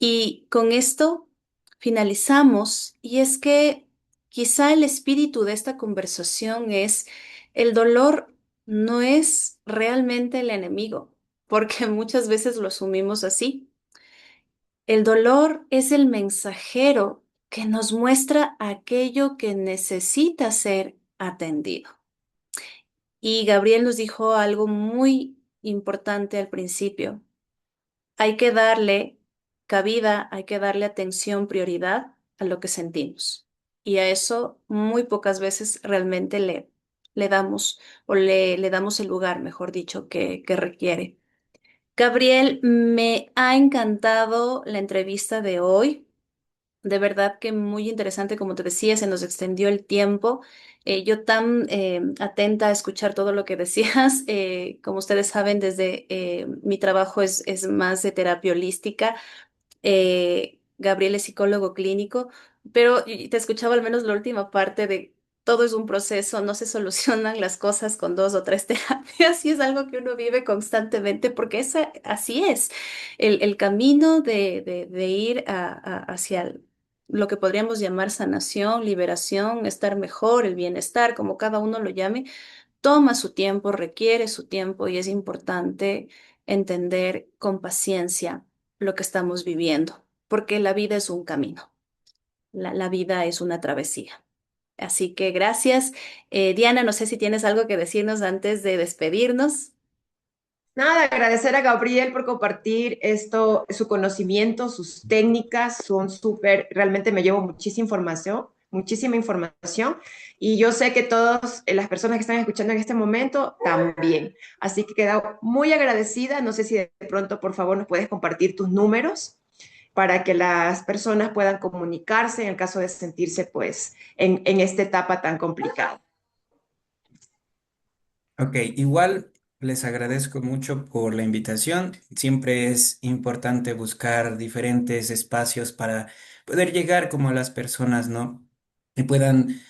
Y con esto finalizamos, y es que quizá el espíritu de esta conversación es el dolor no es realmente el enemigo, porque muchas veces lo asumimos así. El dolor es el mensajero que nos muestra aquello que necesita ser atendido. Y Gabriel nos dijo algo muy importante al principio. Hay que darle cabida, hay que darle atención, prioridad a lo que sentimos. Y a eso muy pocas veces realmente le damos o le damos el lugar, mejor dicho, que requiere. Gabriel, me ha encantado la entrevista de hoy. De verdad que muy interesante, como te decía, se nos extendió el tiempo. Yo tan atenta a escuchar todo lo que decías. Como ustedes saben, desde mi trabajo es más de terapia holística. Gabriel es psicólogo clínico, pero y te escuchaba al menos la última parte de todo es un proceso, no se solucionan las cosas con dos o tres terapias y es algo que uno vive constantemente porque así es el camino de ir hacia lo que podríamos llamar sanación, liberación, estar mejor, el bienestar, como cada uno lo llame, toma su tiempo, requiere su tiempo y es importante entender con paciencia lo que estamos viviendo, porque la vida es un camino, la vida es una travesía. Así que gracias. Diana, no sé si tienes algo que decirnos antes de despedirnos. Nada, agradecer a Gabriel por compartir esto, su conocimiento, sus técnicas, son súper, realmente me llevo muchísima información, y yo sé que todas las personas que están escuchando en este momento también. Así que quedo muy agradecida. No sé si de pronto, por favor, nos puedes compartir tus números para que las personas puedan comunicarse en el caso de sentirse, pues, en esta etapa tan complicada. Ok, igual les agradezco mucho por la invitación. Siempre es importante buscar diferentes espacios para poder llegar como a las personas, ¿no? Y puedan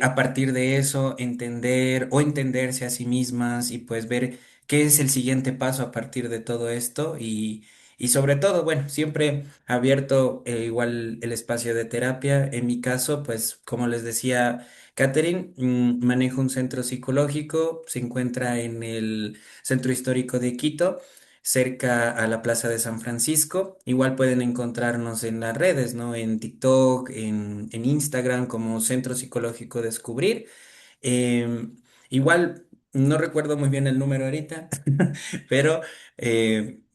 a partir de eso entender o entenderse a sí mismas y pues ver qué es el siguiente paso a partir de todo esto y sobre todo, bueno, siempre abierto igual el espacio de terapia. En mi caso, pues como les decía, Catherine, maneja un centro psicológico, se encuentra en el centro histórico de Quito, cerca a la Plaza de San Francisco. Igual pueden encontrarnos en las redes, ¿no? En TikTok, en Instagram como Centro Psicológico Descubrir. Em, Igual no recuerdo muy bien el número ahorita, pero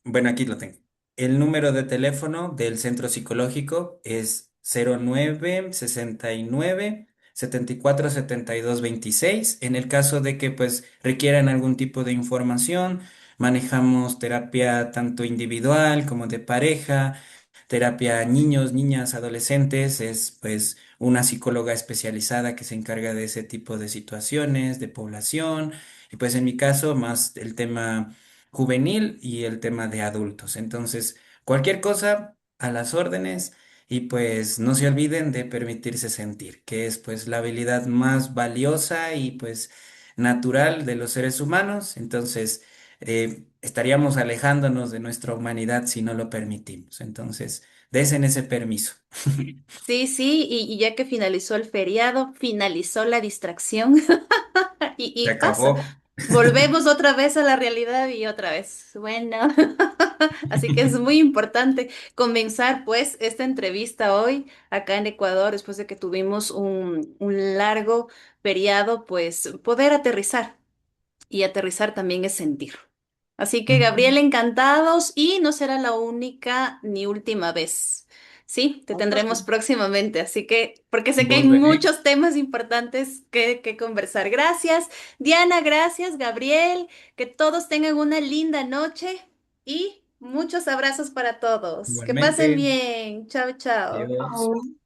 bueno, aquí lo tengo. El número de teléfono del centro psicológico es 0969 74 72 26. En el caso de que pues requieran algún tipo de información, manejamos terapia tanto individual como de pareja, terapia niños, niñas, adolescentes. Es pues una psicóloga especializada que se encarga de ese tipo de situaciones, de población, y pues en mi caso más el tema juvenil y el tema de adultos. Entonces, cualquier cosa a las órdenes. y pues no se olviden de permitirse sentir, que es pues la habilidad más valiosa y pues natural de los seres humanos. Entonces, estaríamos alejándonos de nuestra humanidad si no lo permitimos. Entonces, desen ese permiso. Sí, sí, y ya que finalizó el feriado, finalizó la distracción Se y pasa. acabó. Volvemos otra vez a la realidad y otra vez. Bueno, así que es muy importante comenzar pues esta entrevista hoy acá en Ecuador, después de que tuvimos un largo feriado, pues poder aterrizar. Y aterrizar también es sentir. Así que, Gabriel, encantados y no será la única ni última vez. Sí, te Oh, tendremos próximamente, así que, porque sé que hay Volveré. muchos temas importantes que conversar. Gracias, Diana, gracias, Gabriel, que todos tengan una linda noche y muchos abrazos para todos. Que pasen Igualmente. bien. Chao, chao. Adiós. oh.